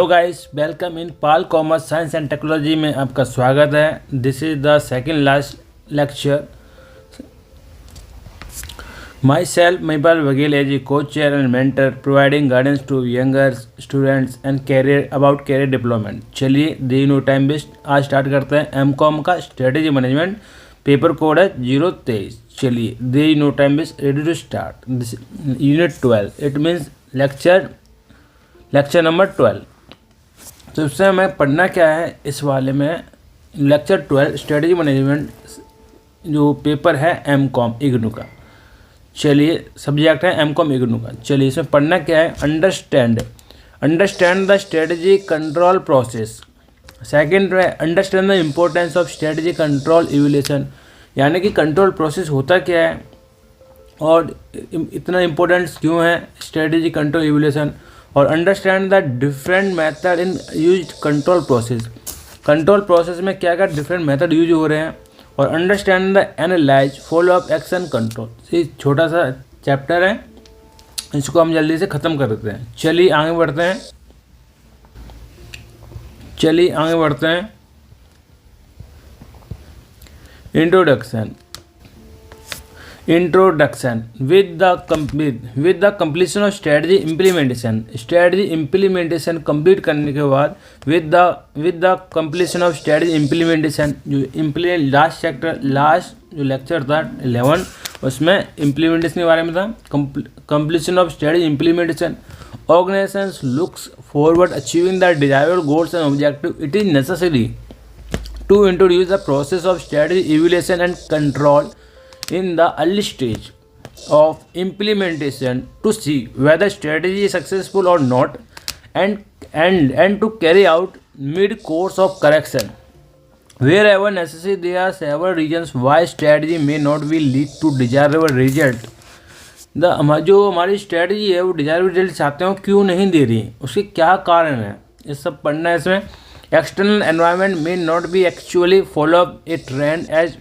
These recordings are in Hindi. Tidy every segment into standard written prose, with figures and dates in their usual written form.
Hello guys, welcome in Pal commerce science and technology में आपका स्वागत है। This is the second last lecture. My self Mahipal Vaghel as a coach chair and mentor providing guidance to younger students and career about career development. चलिए देरी नो टाइम वेस्ट, आज स्टार्ट करते हैं एमकॉम का स्ट्रेटेजी मैनेजमेंट। पेपर कोड है 023। चलिए देरी no time waste, ready to start. This unit 12, it means lecture number 12। तो इससे हमें पढ़ना क्या है इस वाले में, लेक्चर 12 स्ट्रेटजी मैनेजमेंट, जो पेपर है एमकॉम इग्नू का। चलिए सब्जेक्ट है एमकॉम इग्नू का। चलिए इसमें पढ़ना क्या है, understand the strategy control process. Second है understand the importance of strategy control evolution, यानी कि कंट्रोल प्रोसेस होता क्या है और इतना इम्पोर्टेंट क्यों है स्ट्रेटजी कंट्रोल इवोल्यूशन। और understand the different method in use control process, control process में क्या क्या डिफरेंट मेथड यूज हो रहे हैं। और understand the analyse follow up action control. ये छोटा सा चैप्टर है, इसको हम जल्दी से ख़त्म कर देते हैं। चलिए आगे बढ़ते हैं। Introduction with the completion of strategy implementation complete करने के बाद with the completion of strategy implementation, जो लास्ट जो लेक्चर था 11 उसमें इम्प्लीमेंटेशन के बारे में था। completion of strategy implementation, organizations looks forward achieving the desirable goals and objective. It is necessary to introduce the process of strategy evaluation and control in the early stage of implementation to see whether strategy is successful or not, and to carry out mid course of correction wherever necessary. There are several reasons why strategy may not be lead to desirable result. जो हमारी स्ट्रेटजी है वो डिजायरेबल रिजल्ट चाहते हो क्यों नहीं दे रही, उसके क्या कारण है, ये सब पढ़ना है इसमें। External environment may not be actually follow a trend as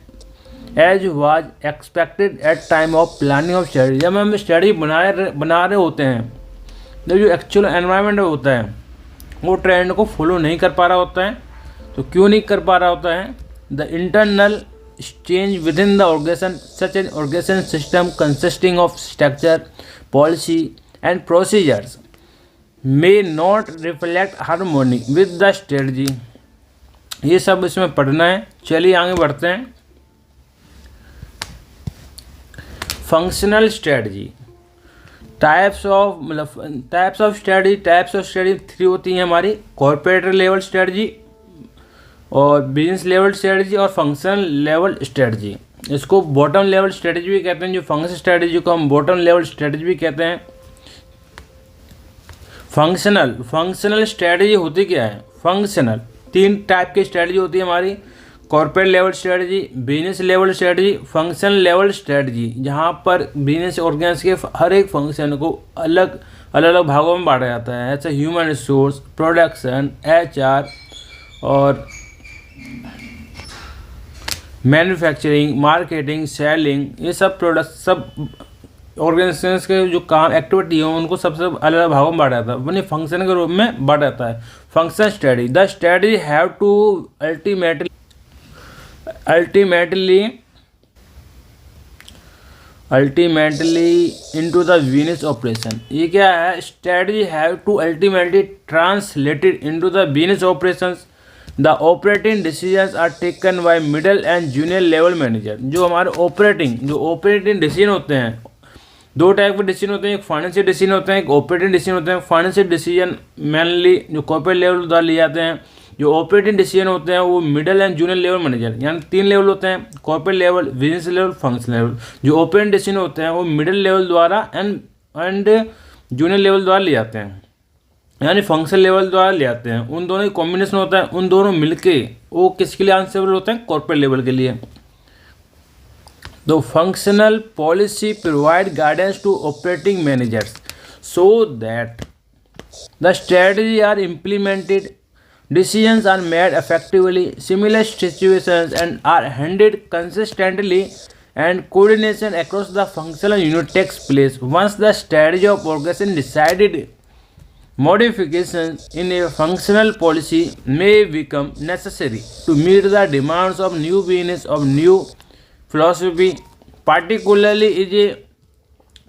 was expected at time of planning of strategy. जब हम स्ट्रेटजी बना रहे होते हैं, जब जो एक्चुअल एनवायरनमेंट होता है वो ट्रेंड को फॉलो नहीं कर पा रहा होता है। तो क्यों नहीं कर पा रहा होता है, the internal change within the organisation such an organisation system consisting of structure policy and procedures may not reflect harmony with the strategy. ये सब इसमें पढ़ना है। चलिए आगे बढ़ते हैं। Functional strategy, types of strategy 3 होती हैं हमारी, कॉर्पोरेट लेवल स्ट्रेटजी और बिजनेस लेवल स्ट्रेटजी और फंक्शनल लेवल स्ट्रेटजी। इसको बॉटम लेवल स्ट्रेटजी भी कहते हैं, जो फंक्शनल स्ट्रेटजी को हम बॉटम लेवल स्ट्रेटजी भी कहते हैं। फंक्शनल स्ट्रेटजी होती क्या है, फंक्शनल 3 टाइप की स्ट्रेटजी होती है हमारी, corporate level strategy, business level strategy, function level strategy, जहाँ पर बिजनेस ऑर्गेनाइजेशन के हर एक फंक्शन को अलग अलग भागों में बांटा जाता है, ऐसे ह्यूमन रिसोर्स, प्रोडक्शन, HR और मैन्युफैक्चरिंग, मार्केटिंग, सेलिंग, ये सब प्रोडक्ट सब ऑर्गेनाइजेशन के जो काम एक्टिविटी है उनको सबसे अलग अलग भागों में बांटा जाता है, वही फंक्शन के रूप में बांटा जाता है। Function strategy, the strategy have to ultimately into the business operation. ये क्या है, strategy have to ultimately translated into the business operations. The operating decisions are taken by middle and junior level manager. जो हमारे ऑपरेटिंग डिसीजन होते हैं, 2 टाइप के डिसीजन होते हैं, एक फाइनेंशियल डिसीजन होते हैं, एक ऑपरेटिंग डिसीजन होते हैं। फाइनेंशियल डिसीजन मेनली जो कॉर्पोरेट लेवल द्वारा लिए जाते हैं, जो ऑपरेटिंग डिसीजन होते हैं वो middle and junior level manager, यानी 3 लेवल होते हैं, corporate level, business level, function level. जो ऑपरेटिंग डिसीजन होते हैं वो मिडिल लेवल द्वारा एंड जूनियर लेवल द्वारा लिए जाते हैं, यानी फंक्शन लेवल द्वारा ले आते हैं। उन दोनों की कॉम्बिनेशन होता है, उन दोनों मिलके वो किसके लिए आंसरेबल होते हैं, कॉर्पोरेट लेवल के लिए। तो functional policy provide guidance to operating managers so that the strategy are implemented, decisions are made effectively, similar situations and are handled consistently, and coordination across the functional unit takes place. Once the strategy of organization decided modifications in a functional policy may become necessary to meet the demands of new business of new philosophy, particularly is a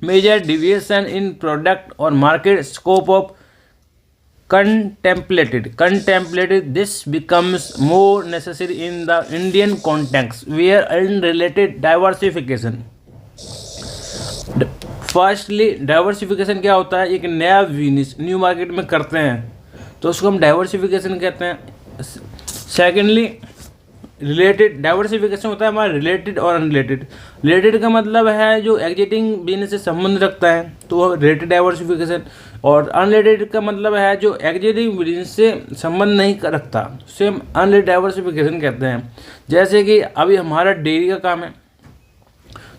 major deviation in product or market scope of contemplated. This becomes more necessary in the Indian context where unrelated diversification. Firstly diversification क्या होता है, एक नया बिजनेस न्यू मार्केट में करते हैं तो उसको हम डाइवर्सिफिकेशन कहते हैं। सेकेंडली रिलेटेड डाइवर्सिफिकेशन होता है हमारा रिलेटेड और अनरिलेटेड। रिलेटेड का मतलब है जो एग्जिटिंग बिजनेस से संबंध रखता है तो वो रिलेटेड डाइवर्सिफिकेशन, और अनरिलेटेड का मतलब है जो एग्जिटिंग बिजनेस से संबंध नहीं रखता, उसे हम अनरिलेटेड डाइवर्सिफिकेशन कहते हैं। जैसे कि अभी हमारा डेयरी का काम है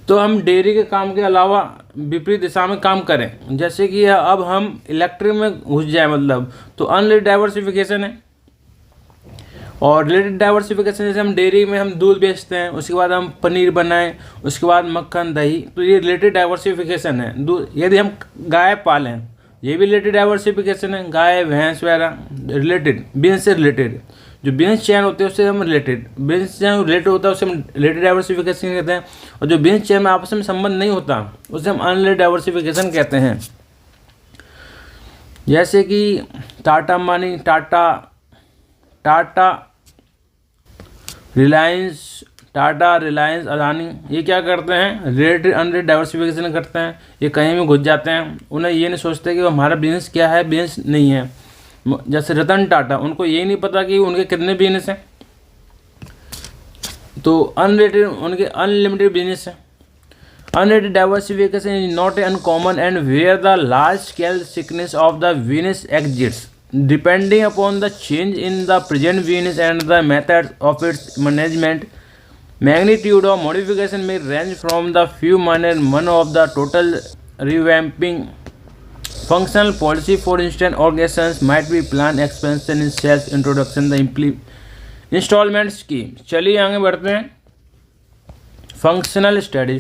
तो हम डेयरी के काम के अलावा विपरीत दिशा में काम करें, जैसे कि अब हम इलेक्ट्रिक में घुस जाए मतलब, तो अनरिलेटेड डाइवर्सिफिकेशन है। और रिलेटेड डाइवर्सिफिकेशन जैसे हम डेयरी में हम दूध बेचते हैं, उसके बाद हम पनीर बनाएं, उसके बाद मक्खन दही, तो ये रिलेटेड डाइवर्सिफिकेशन है। दूध यदि हम गाय पालें, ये भी रिलेटेड डाइवर्सिफिकेशन है, गाय भैंस वगैरह रिलेटेड, बिजनेस से रिलेटेड। जो बिजनेस चैन होते हैं उससे हम रिलेटेड, बिजनेस चैन रिलेटेड होता है उसे हम रिलेटेड डाइवर्सिफिकेशन कहते हैं, और जो बिजनेस चैन में आपस में संबंध नहीं होता उसे हम अनरिलेटेड डाइवर्सिफिकेशन कहते हैं। जैसे कि टाटा अंबानी, टाटा रिलायंस अदानी, ये क्या करते हैं, रिलेटेड अनरिलेटेड डाइवर्सिफिकेशन करते हैं। ये कहीं में घुस जाते हैं, उन्हें ये नहीं सोचते कि हमारा बिजनेस क्या है, बिजनेस नहीं है। जैसे रतन टाटा, उनको ये नहीं पता कि उनके कितने बिजनेस हैं, तो अनरिलेटेड उनके अनलिमिटेड बिजनेस है। Unrelated diversification is not uncommon and where the large scale sickness of the business exits depending upon the change in the present business and the methods of its management. Magnitude of modification may range from the few minor one of the total revamping functional policy. For instance, organizations might be plan expansion in sales introduction the installment scheme. चलिए आगे बढ़ते हैं। फंक्शनल स्टडी,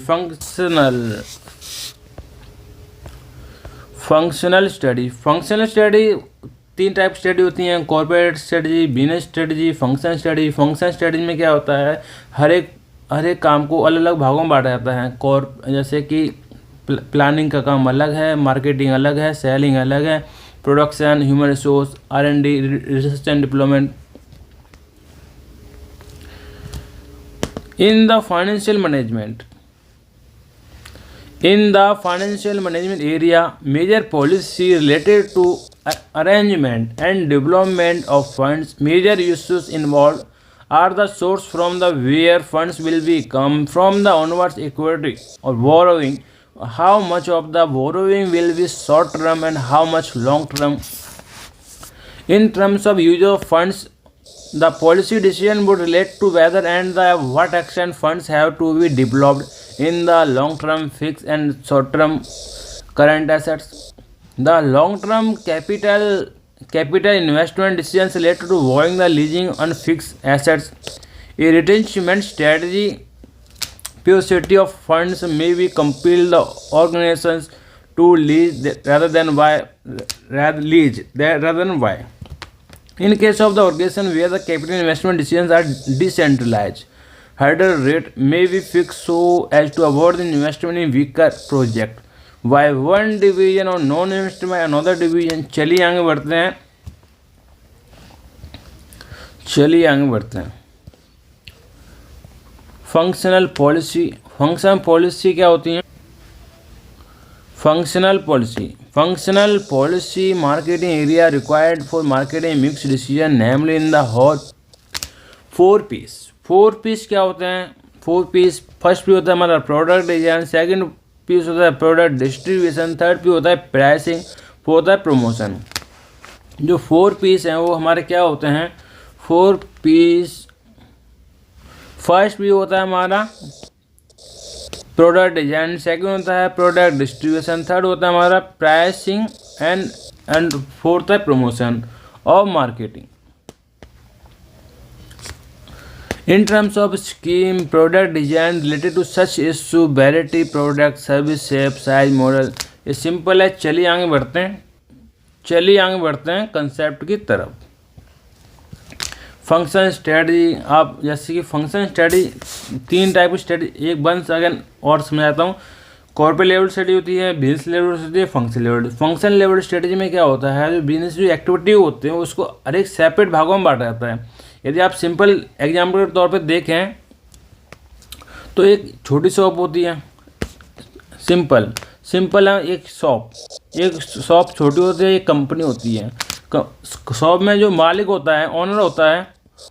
फंक्शनल स्टडी तीन टाइप स्टडी होती हैं, corporate strategy, business strategy, function study. Function study में क्या होता है, हर एक काम को अलग अलग भागों में बांटा जाता है। जैसे कि प्लानिंग का काम अलग है, मार्केटिंग अलग है, सेलिंग अलग है, production, human resource, R&D, research and development. In the financial management area, major policy related to arrangement and development of funds. Major issues involved are the source from the where funds will be come from, the onwards equity or borrowing, how much of the borrowing will be short term and how much long term. In terms of use of funds, the policy decision would relate to whether and the what extent funds have to be developed in the long term fixed and short term current assets. The long term capital investment decisions related to borrowing, the leasing on fixed assets. A retrenchment strategy, paucity of funds may be compel the organizations to lease rather than buy. In case of the organization where the capital investment decisions are decentralized, hurdle rate may be fixed so as to avoid the investment in weaker project by one division or non-investment by another division. चलिए आगे बढ़ते हैं। फंक्शनल पॉलिसी क्या होती है? Functional policy marketing area required for marketing mix decision, namely in the hot 4 Ps क्या होते हैं? 4 पीस, फर्स्ट पी होता है हमारा प्रोडक्ट डिजाइन, सेकंड पीस होता है प्रोडक्ट डिस्ट्रीब्यूशन, थर्ड पी होता है प्राइसिंग, फोर्थ होता है प्रमोशन। जो 4 पीस हैं वो हमारे क्या होते हैं? 4 पीस, फर्स्ट पी होता है हमारा प्रोडक्ट डिजाइन, सेकंड होता है प्रोडक्ट डिस्ट्रीब्यूशन, थर्ड होता है हमारा प्राइसिंग एंड फोर्थ है प्रमोशन और marketing. In terms of scheme, product design related to such issue, variety, product, service, shape, size, model, ये सिंपल है। चलिए आगे बढ़ते हैं। चलिए आगे बढ़ते हैं कंसेप्ट की तरफ। फंक्शन स्ट्रेटजी, आप जैसे कि फंक्शन स्ट्रेटजी 3 टाइप की स्ट्रेटजी, एक वंस अगेन और समझाता हूँ। कॉर्पोरेट लेवल स्ट्रेटजी होती है, बिजनेस लेवल होती है, function level. Function level strategy में क्या होता है, जो बिजनेस जो एक्टिविटी होते हैं उसको हर एक सेपरेट भागों में बांटा जाता है। यदि आप सिंपल एग्जाम्पल के तौर पर देखें तो एक छोटी शॉप होती है, सिंपल है, एक शॉप छोटी होती है, एक कंपनी होती है। शॉप में जो मालिक होता है, ओनर होता है,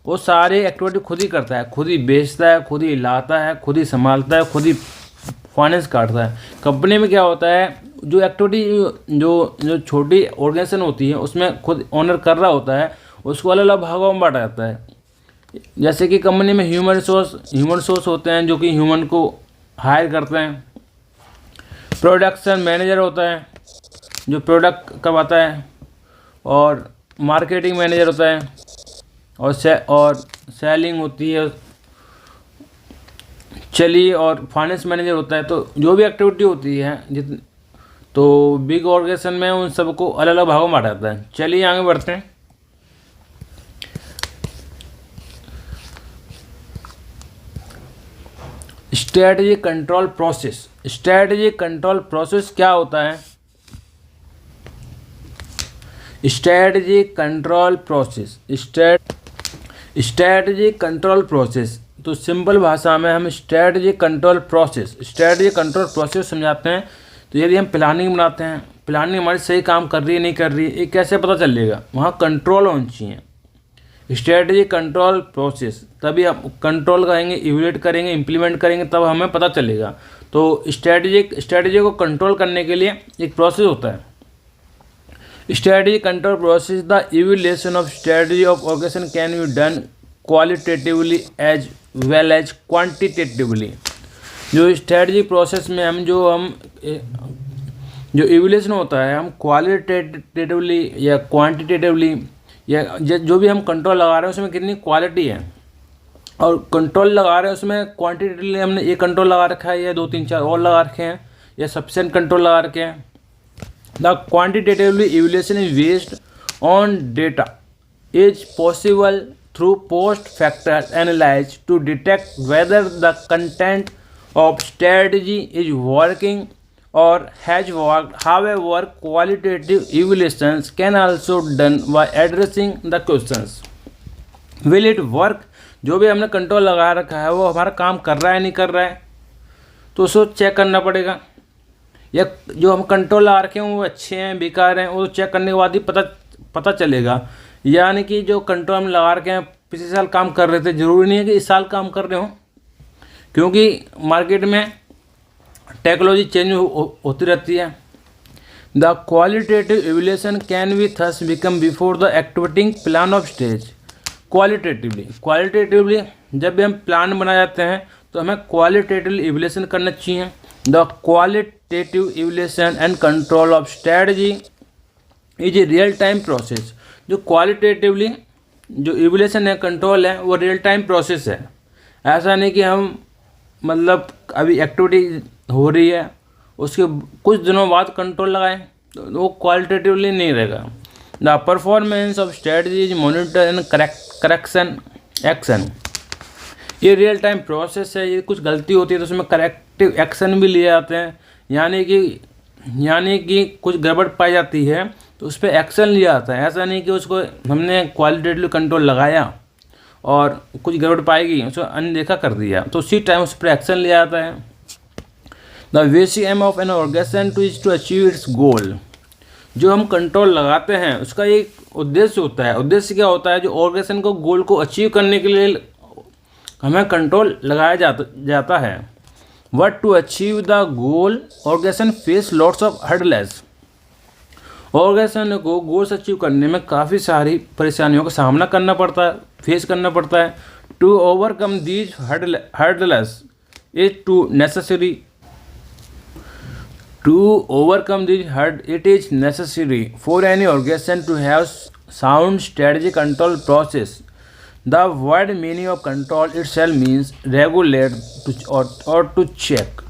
वो सारी एक्टिविटी खुद ही करता है, खुद ही बेचता है, खुद ही लाता है, खुद ही संभालता है, खुद ही फाइनेंस काटता है। कंपनी में क्या होता है, जो एक्टिविटी जो छोटी ऑर्गेनाइजेशन होती है उसमें खुद ओनर कर रहा होता है, उसको अलग अलग भागों में बांटा जाता है। जैसे कि कंपनी में ह्यूमन रिसोर्स होते हैं जो कि ह्यूमन को हायर करते हैं। प्रोडक्शन मैनेजर होता है जो प्रोडक्ट करवाता है, और मार्केटिंग मैनेजर होता है, और सेलिंग होती है, चलिए, और फाइनेंस मैनेजर होता है। तो जो भी एक्टिविटी होती है तो बिग ऑर्गेनाइजेशन में उन सबको अलग अलग भागों में बांटा जाता है। चलिए आगे बढ़ते हैं। Strategy control process. Strategy control process क्या होता है? Strategy control process, strategy control process, तो सिंपल भाषा में हम स्ट्रेटजी कंट्रोल प्रोसेस समझाते हैं। तो यदि हम प्लानिंग बनाते हैं, प्लानिंग हमारी सही काम कर रही है नहीं कर रही है, ये कैसे पता चलेगा? वहाँ कंट्रोल होनी चाहिए। स्ट्रेटजी कंट्रोल प्रोसेस, तभी आप कंट्रोल करेंगे, इवैल्यूएट करेंगे, इम्प्लीमेंट करेंगे, तब हमें पता चलेगा। तो स्ट्रेटजी को कंट्रोल करने के लिए एक प्रोसेस होता है। Strategy control process, the evaluation of strategy of organisation can be done qualitatively as well as quantitatively. जो स्ट्रेटजी प्रोसेस में जो इवैल्यूएशन होता है, हम क्वालिटेटिवली या क्वांटिटेटिवली, या जो भी हम कंट्रोल लगा रहे हैं उसमें कितनी क्वालिटी है, और कंट्रोल लगा रहे हैं उसमें क्वांटिटेटिवली हमने एक कंट्रोल लगा रखा है या 2 3 4 और लगा रखे हैं, या सफिशिएंट कंट्रोल लगा रखे हैं। The quantitatively evaluation is based on data is possible through post factor analyse to detect whether the content of strategy is working or has worked. However, qualitative evaluations can also done by addressing the questions. Will it work? जो भी हमने कंट्रोल लगा रखा है वो हमारा काम कर रहा है नहीं कर रहा है, तो उसको चेक करना पड़ेगा। या जो हम कंट्रोल लगा रखे हैं वो अच्छे हैं बेकार हैं, वो चेक करने के बाद ही पता चलेगा। यानी कि जो कंट्रोल हम लगा रखे हैं, पिछले साल काम कर रहे थे, ज़रूरी नहीं है कि इस साल काम कर रहे हो, क्योंकि मार्केट में टेक्नोलॉजी चेंज होती रहती है। The qualitative evaluation can be thus become before the activating plan of stage. Qualitatively जब भी हम प्लान बना जाते हैं तो हमें क्वालिटेटिव इवैल्यूएशन करना चाहिए। The qualitative evaluation and control of strategy is a real time process. जो क्वालिटेटिवली जो इवैल्यूएशन है, कंट्रोल है, वो रियल टाइम प्रोसेस है। ऐसा नहीं कि हम मतलब अभी एक्टिविटी हो रही है उसके कुछ दिनों बाद कंट्रोल लगाएं, तो वो क्वालिटेटिवली नहीं रहेगा। The performance of strategy is monitor and correction action. ये रियल टाइम प्रोसेस है, ये कुछ गलती होती है तो उसमें करेक्टिव एक्शन भी लिए जाते हैं। यानी कि कुछ गड़बड़ पाई जाती है तो उस पर एक्शन लिया जाता है। ऐसा नहीं कि उसको हमने क्वालिटेटिव कंट्रोल लगाया और कुछ गड़बड़ पाएगी उसको अनदेखा कर दिया, तो उसी टाइम उस पर एक्शन लिया जाता है। The basic aim of an organisation to achieve its goal. जो हम कंट्रोल लगाते हैं उसका एक उद्देश्य होता है। उद्देश्य क्या होता है? जो ऑर्गेनाइजेशन को गोल को अचीव करने के लिए हमें कंट्रोल लगाया जाता है। What to achieve the goal organisation face lots of hurdles. Organisation को गोल्स अचीव करने में काफ़ी सारी परेशानियों का सामना करना पड़ता है, फेस करना पड़ता है। To overcome these hurdles is it is necessary for any organization to have sound strategy control process. The word meaning of control itself means regulate or to check.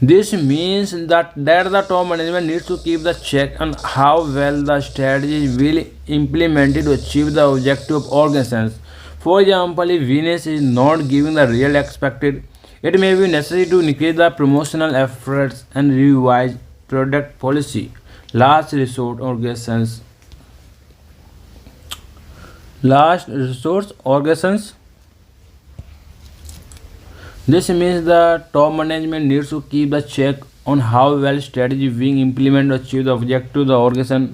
This means that the top management needs to keep the check on how well the strategy will implemented to achieve the objective of organizations. For example, if Venus is not giving the real expected, it may be necessary to increase the promotional efforts and revise product policy. Last resort organizations. This means the top management needs to keep the check on how well strategy being implemented to achieve the objective of the organization.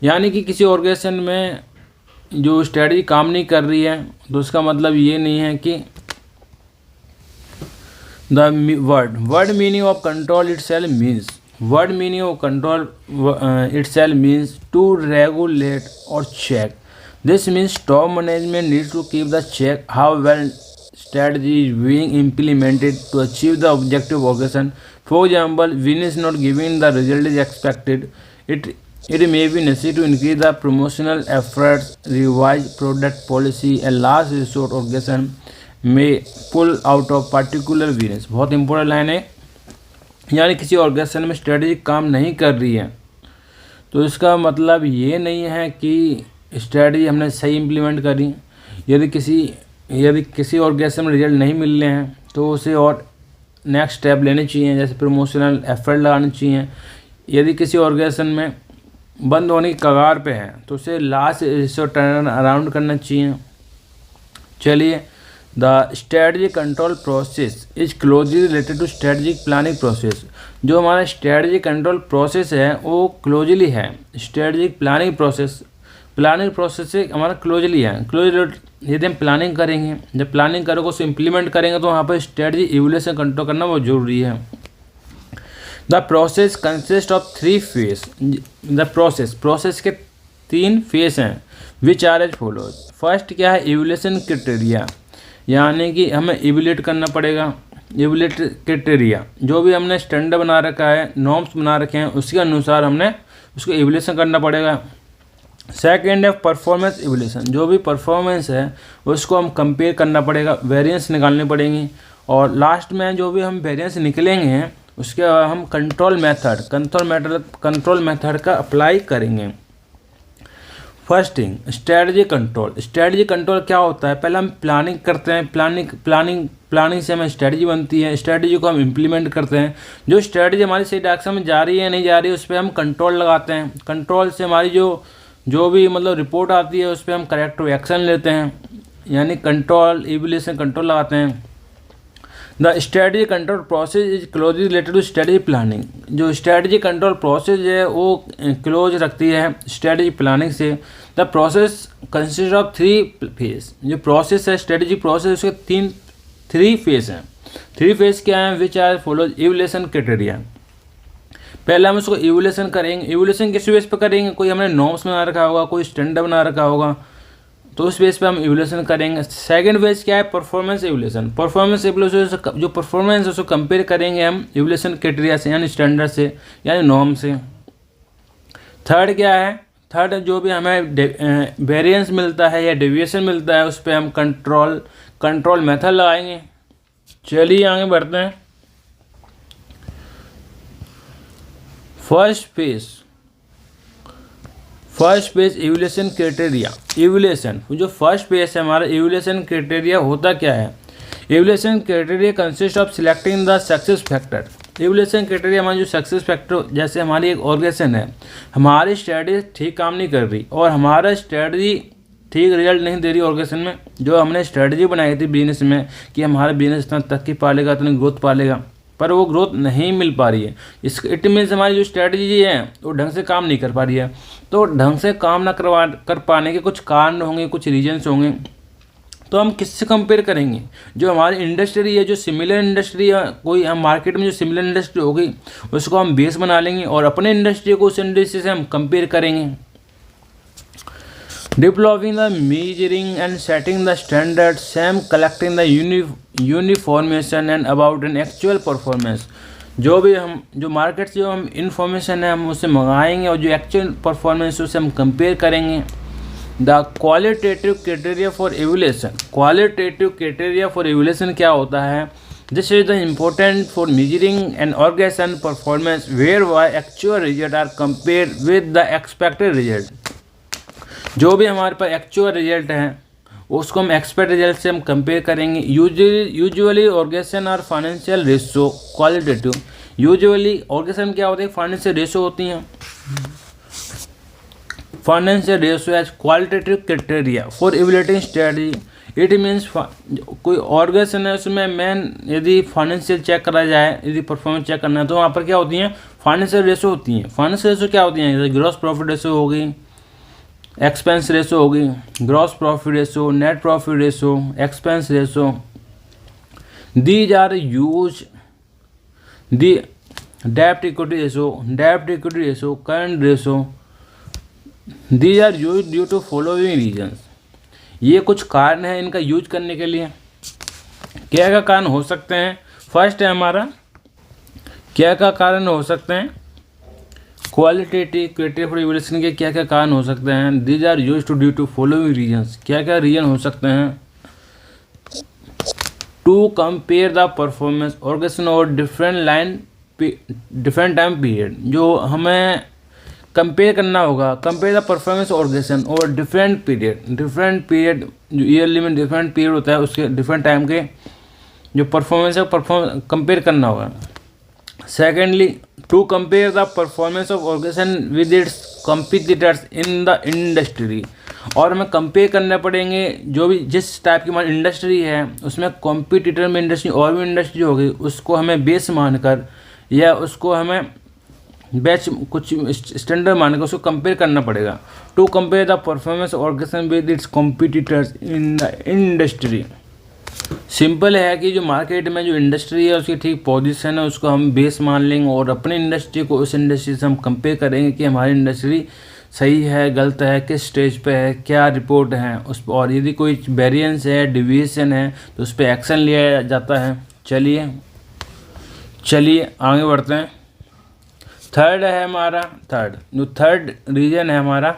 यानी कि किसी ऑर्गेनाइजेशन में जो स्ट्रेटजी काम नहीं कर रही है तो उसका मतलब ये नहीं है कि the word meaning of control itself means to regulate or check. This means top management needs to keep the check how well strategy is being implemented to achieve the objective of organization. For example, Venus not giving the result is expected. It may be necessary to increase the promotional efforts, revise product policy, and last resort organization may pull out of particular Venus. बहुत इंपॉर्टेंट लाइन है, यानी किसी ऑर्गेनाइजेशन में स्ट्रेटजी काम नहीं कर रही है तो इसका मतलब ये नहीं है कि स्ट्रेटजी हमने सही इम्प्लीमेंट करी। यदि किसी ऑर्गेनाइजेशन में रिजल्ट नहीं मिल रहे हैं तो उसे और नेक्स्ट स्टेप लेने चाहिए, जैसे प्रमोशनल एफर्ट लगाने चाहिए। यदि किसी ऑर्गेनाइजेशन में बंद होने की कगार पे है तो उसे लास्ट रिसोर्ट टर्न अराउंड करना चाहिए। चलिए, the strategy control process is closely related to strategic planning process. जो हमारा स्ट्रेटजी कंट्रोल प्रोसेस है वो क्लोजली है स्ट्रेटजिक प्लानिंग प्रोसेस से हमारा क्लोजली है। यदि हम प्लानिंग करेंगे, जब प्लानिंग करोगे उसको इम्प्लीमेंट करेंगे तो वहाँ पर स्ट्रेटजी इवोल्यूशन कंट्रोल करना बहुत जरूरी है। The process consist of 3 phase. The process के 3 फेज हैं which are as follows. First क्या है, इवोल्यूशन क्राइटेरिया, यानी कि हमें इवोल्यूट करना पड़ेगा। इवोल्यूट क्राइटेरिया जो भी हमने स्टैंडर्ड बना रखा है, नॉर्म्स बना रखे हैं, उसके अनुसार हमने उसको इवोल्यूशन करना पड़ेगा। सेकेंड है परफॉर्मेंस इवोल्यूशन, जो भी परफॉर्मेंस है उसको हम कंपेयर करना पड़ेगा, वेरिएंस निकालने पड़ेंगे। और लास्ट में जो भी हम वेरिएंस निकलेंगे उसके हम कंट्रोल मेथड का अप्लाई करेंगे। फर्स्ट थिंग, स्ट्रेटजी कंट्रोल क्या होता है। पहले हम प्लानिंग करते हैं, प्लानिंग से हमें स्ट्रेटजी बनती है, स्ट्रेटजी को हम इम्प्लीमेंट करते हैं। जो स्ट्रेटजी हमारी सही डायरेक्शन में जा रही है नहीं जा रही है उस पर हम कंट्रोल लगाते हैं। कंट्रोल से हमारी जो भी मतलब रिपोर्ट आती है उस पर हम करेक्टिव एक्शन लेते हैं, यानी कंट्रोल इवोल्यूशन कंट्रोल लगाते हैं। The strategy control process is closely related to strategy planning. जो स्ट्रेटजी कंट्रोल प्रोसेस है वो क्लोज रखती है स्ट्रेटजी प्लानिंग से। The process consist of 3 phase. जो प्रोसेस है स्ट्रेटजी प्रोसेस उसके 3 फेज हैं। 3 फेज क्या है, which are follows evolution criteria. पहले हम उसको इवोल्यूशन करेंगे। इवोल्यूशन किस बेस पर करेंगे, कोई हमने नॉर्म्स बना रखा होगा, कोई स्टैंडर्ड बना रखा होगा तो उस बेस पे हम इवोल्यूशन करेंगे। सेकंड फेज क्या है, परफॉर्मेंस इवोल्यूशन जो परफॉर्मेंस है उसको कंपेयर करेंगे हम इवोल्यूशन क्राइटेरिया से, यानी स्टैंडर्ड से, यानी नॉर्म से। थर्ड क्या है, थर्ड जो भी हमें वेरिएंस मिलता है या डेविएशन मिलता है उस पर हम कंट्रोल मेथड लगाएंगे। चलिए आगे बढ़ते हैं। First page evolution criteria. Evolution जो फर्स्ट पेज है हमारा, इवोल्यूशन क्राइटेरिया होता क्या है। Evolution criteria consist of selecting the success factor. Evolution criteria हमारा जो सक्सेस फैक्टर, जैसे हमारी एक ऑर्गेनाइजेशन है, हमारी स्ट्रेटजी ठीक काम नहीं कर रही और हमारा स्ट्रेटजी ठीक रिजल्ट नहीं दे रही ऑर्गेनाइजेशन में। जो हमने स्ट्रेटजी बनाई थी बिजनेस में कि हमारा बिजनेस इतना तरक्की पालेगा, इतनी ग्रोथ पालेगा, पर वो ग्रोथ नहीं मिल पा रही है। इट मीन्स हमारी जो स्ट्रेटजी है वो ढंग से काम नहीं कर पा रही है। तो ढंग से काम ना कर पाने के कुछ कारण होंगे, कुछ रीजन्स होंगे। तो हम किससे कंपेयर करेंगे, जो हमारी इंडस्ट्री है, जो सिमिलर इंडस्ट्री है, कोई हम मार्केट में जो सिमिलर इंडस्ट्री होगी उसको हम बेस बना लेंगे और अपने इंडस्ट्री को उस इंडस्ट्री से हम कंपेयर करेंगे। Developing the measuring and setting the standards, same collecting the uniformation and about an actual performance। जो मार्केट से जो हम इंफॉर्मेशन है हम उससे मंगाएंगे और जो एक्चुअल परफॉर्मेंस उसे हम कंपेयर करेंगे। The qualitative criteria for evolution. Qualitative criteria for evolution क्या होता है, This is the important for measuring an organization performance whereby actual results are compared with the expected result. जो भी हमारे पास एक्चुअल रिजल्ट है उसको हम एक्सपेक्ट रिजल्ट से हम कंपेयर करेंगे. यूजुअली ऑर्गेनाइजेशन और financial ratio qualitative. Usually organisation क्या होते हैं, फाइनेंशियल रेशो होती हैं. Financial ratio as qualitative criteria for evaluating strategy. It means कोई ऑर्गेनाइजेशन है उसमें मेन यदि फाइनेंशियल चेक करा जाए, यदि परफॉर्मेंस चेक करना है तो वहाँ पर क्या होती हैं, फाइनेंशियल रेशो होती हैं. फाइनेंशियल रेशो क्या होती हैं, जैसे ग्रॉस प्रॉफिट रेशो हो गई, एक्सपेंस रेशो हो गई, gross profit ratio, net profit ratio, expense ratio. These are use the डेब्ट equity ratio, current ratio. These are use due to following reasons. ये कुछ कारण हैं इनका यूज करने के लिए. क्या क्या कारण हो सकते हैं, फर्स्ट है हमारा क्या क्या कारण हो सकते हैं, क्वालिटेटिव क्राइटेरिया फॉर इवैल्यूएशन के क्या क्या कारण हो सकते हैं. These are use to due to following reasons. क्या क्या रीजन हो सकते हैं, to compare the performance organisation और डिफरेंट टाइम पीरियड. जो हमें कंपेयर करना होगा, कंपेयर द परफॉर्मेंस ऑर्गेनाइजेशन और डिफरेंट पीरियड जो ईयरली में डिफरेंट पीरियड होता है उसके डिफरेंट टाइम के जो परफॉर्मेंस है कंपेयर करना होगा. Secondly, to compare the performance of organisation with its competitors in the industry. और हमें कंपेयर करने पड़ेंगे जो भी जिस टाइप की हमारी इंडस्ट्री है उसमें कॉम्पिटिटर में इंडस्ट्री और भी इंडस्ट्री होगी उसको हमें बेस मानकर या उसको हमें बैच कुछ स्टैंडर्ड मानकर उसको कंपेयर करना पड़ेगा. To compare the performance organisation with its competitors in the industry. Simple है कि जो मार्केट में जो इंडस्ट्री है उसकी ठीक पोजीशन है उसको हम बेस मान लेंगे और अपनी इंडस्ट्री को उस इंडस्ट्री से हम कंपेयर करेंगे कि हमारी इंडस्ट्री सही है, गलत है, किस स्टेज पे है, क्या रिपोर्ट है उस पर. और यदि कोई वेरिएंस है, डिविएशन है तो उस पर एक्शन लिया जाता है. चलिए आगे बढ़ते हैं. थर्ड है हमारा थर्ड रीजन है हमारा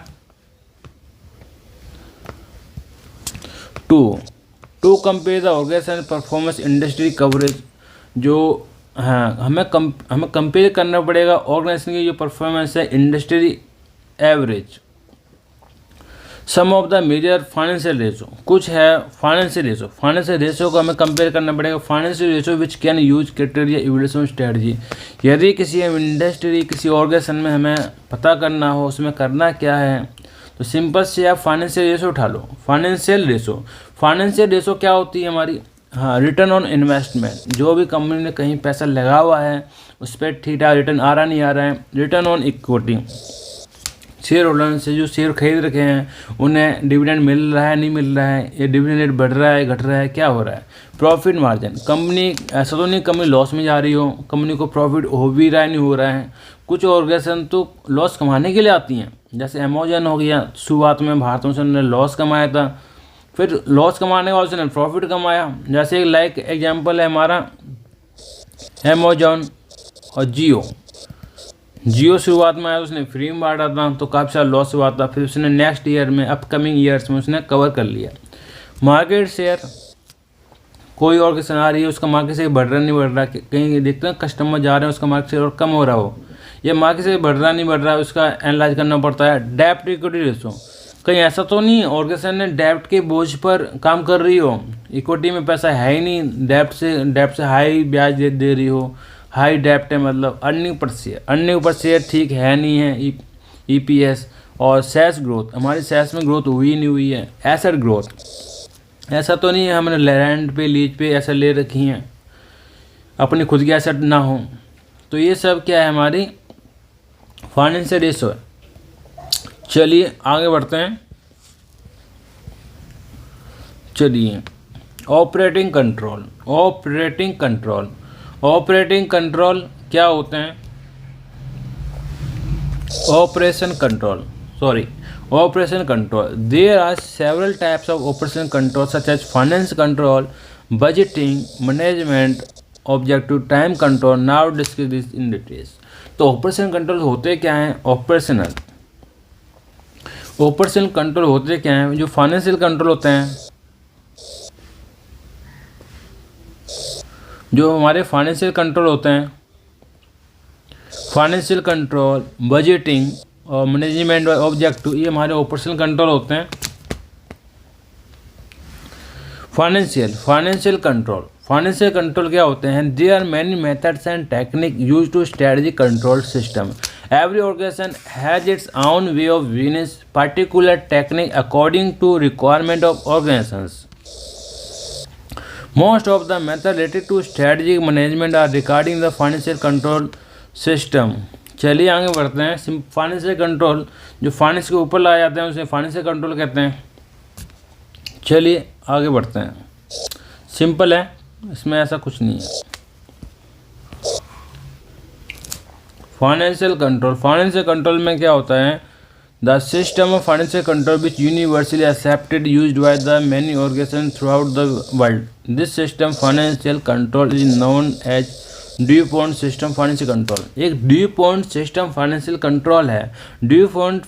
to compare the organisation performance industry coverage. जो हाँ हमें कंपेयर करना पड़ेगा ऑर्गेनाइजेशन की जो परफॉर्मेंस है industry average. Some of the major financial ratio. कुछ है फाइनेंशियल रेशो को हमें कंपेयर करना पड़ेगा. Financial ratio which can use criteria evaluation strategy. यदि किसी इंडस्ट्री किसी ऑर्गेनाइजेशन में हमें पता करना हो उसमें करना क्या है तो सिंपल से आप फाइनेंशियल रेशो उठा लो. फाइनेंशियल रेशो क्या होती है हमारी, हाँ रिटर्न ऑन इन्वेस्टमेंट. जो भी कंपनी ने कहीं पैसा लगा हुआ है उस पर ठीक ठाक रिटर्न आ रहा नहीं आ रहा है. Return on equity, share holder से जो शेयर खरीद रखे हैं उन्हें डिविडेंड मिल रहा है नहीं मिल रहा है, या डिविडेंड रेट बढ़ रहा है घट रहा है, क्या हो रहा है. प्रॉफिट मार्जिन, कंपनी ऐसा तो नहीं कंपनी लॉस में जा रही हो, कंपनी को प्रॉफिट हो भी रहा है नहीं हो रहा है. कुछ ऑर्गेनाइजेशन तो लॉस कमाने के लिए आती हैं, जैसे अमेजन हो गया. शुरुआत में भारत में उसने लॉस कमाया था, फिर लॉस कमाने के बाद उसने प्रॉफिट कमाया. जैसे लाइक एग्जाम्पल है हमारा अमेजन और जियो शुरुआत में आया उसने फ्री में बांटा था तो काफ़ी सारा लॉस हुआ था. फिर उसने नेक्स्ट ईयर में अपकमिंग ईयर्स में उसने कवर कर लिया. मार्केट शेयर, कोई और किसान आ रही है उसका मार्केट शेयर बढ़ रहा नहीं बढ़ रहा, कहीं देखते हैं कस्टमर जा रहे हैं उसका मार्केट शेयर और कम हो रहा हो, या मार्केट शेयर बढ़ रहा नहीं बढ़ रहा उसका एनालाइज करना पड़ता है. डेब्ट इक्विटी रेशो, कहीं ऐसा तो नहीं ऑर्गेनाइजेशन ने डेब्ट के बोझ पर काम कर रही हो, इक्विटी में पैसा है ही नहीं, डेब्ट से हाई ब्याज दे रही हो. हाई डेप्ट है मतलब अर्निंग पर शेयर ठीक है नहीं है. ईपीएस और सेल्स ग्रोथ, हमारी सेल्स में ग्रोथ हुई नहीं हुई है. एसेट ग्रोथ, ऐसा तो नहीं है हमने लैंड पे लीज पे ऐसा ले रखी हैं अपनी खुद की एसेट ना हो. तो ये सब क्या है हमारी फाइनेंशियल रेशो है. चलिए आगे बढ़ते हैं. चलिए ऑपरेटिंग कंट्रोल क्या होते हैं. Operation control. There are several types of operation control such as finance control, budgeting, management, objective, time control. Now discuss this in details. तो ऑपरेशन कंट्रोल होते क्या हैं, ऑपरेशनल कंट्रोल होते क्या हैं. जो फाइनेंशियल कंट्रोल होते हैं जो हमारे फाइनेंशियल कंट्रोल होते हैं, फाइनेंशियल कंट्रोल, बजटिंग और मैनेजमेंट ऑब्जेक्टिव, ये हमारे ऑपरेशनल कंट्रोल होते हैं। फाइनेंशियल कंट्रोल क्या होते हैं? There are many methods and technique use to strategy control system. Every organization has its own way of business, particular technique according to requirement of organizations. Most of the methods related to strategic management are regarding the financial control system। चलिए आगे बढ़ते हैं। फाइनेंशियल कंट्रोल जो फाइनेंस के ऊपर लाए जाते हैं उसे फाइनेंशियल कंट्रोल कहते हैं। चलिए आगे बढ़ते हैं। सिंपल है, इसमें ऐसा कुछ नहीं है। फाइनेंशियल कंट्रोल में क्या होता है? The system of financial control which universally accepted used by the many organisation throughout the world. This system financial control is known as due point system financial control. एक due point system financial control है। Due point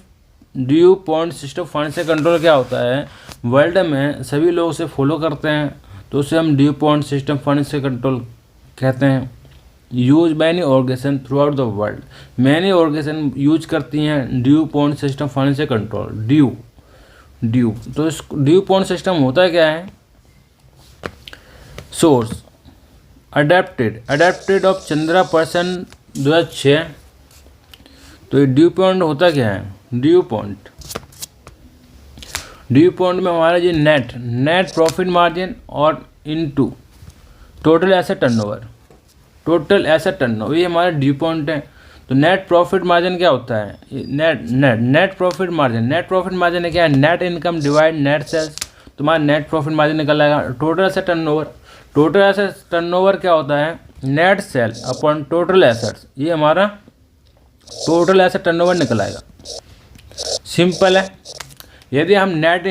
system financial control क्या होता है? वर्ल्ड में सभी लोग उसे फॉलो करते हैं तो उसे हम due point system financial control कहते हैं। Use many organisation throughout the world, many organization use करती हैं due point system financial control. Due तो इस ड्यू पॉइंट सिस्टम होता क्या है? Source adapted of Chandra Pearson 2006। तो ये ड्यू पॉइंट होता क्या है? ड्यू पॉइंट में हमारा जो नेट प्रॉफिट मार्जिन और इनटू टोटल एसेट टर्नओवर, ये हमारा ड्यू पॉइंट है। तो नेट प्रॉफिट मार्जिन क्या होता है? नेट प्रॉफिट मार्जिन है क्या है? Net income divide net sales. तुम्हारा नेट प्रॉफिट मार्जिन निकल आएगा। टोटल एसेट टर्नओवर क्या होता है? Net sale upon total assets, ये हमारा टोटल एसेट टर्नओवर निकल आएगा। सिंपल है। यदि हम net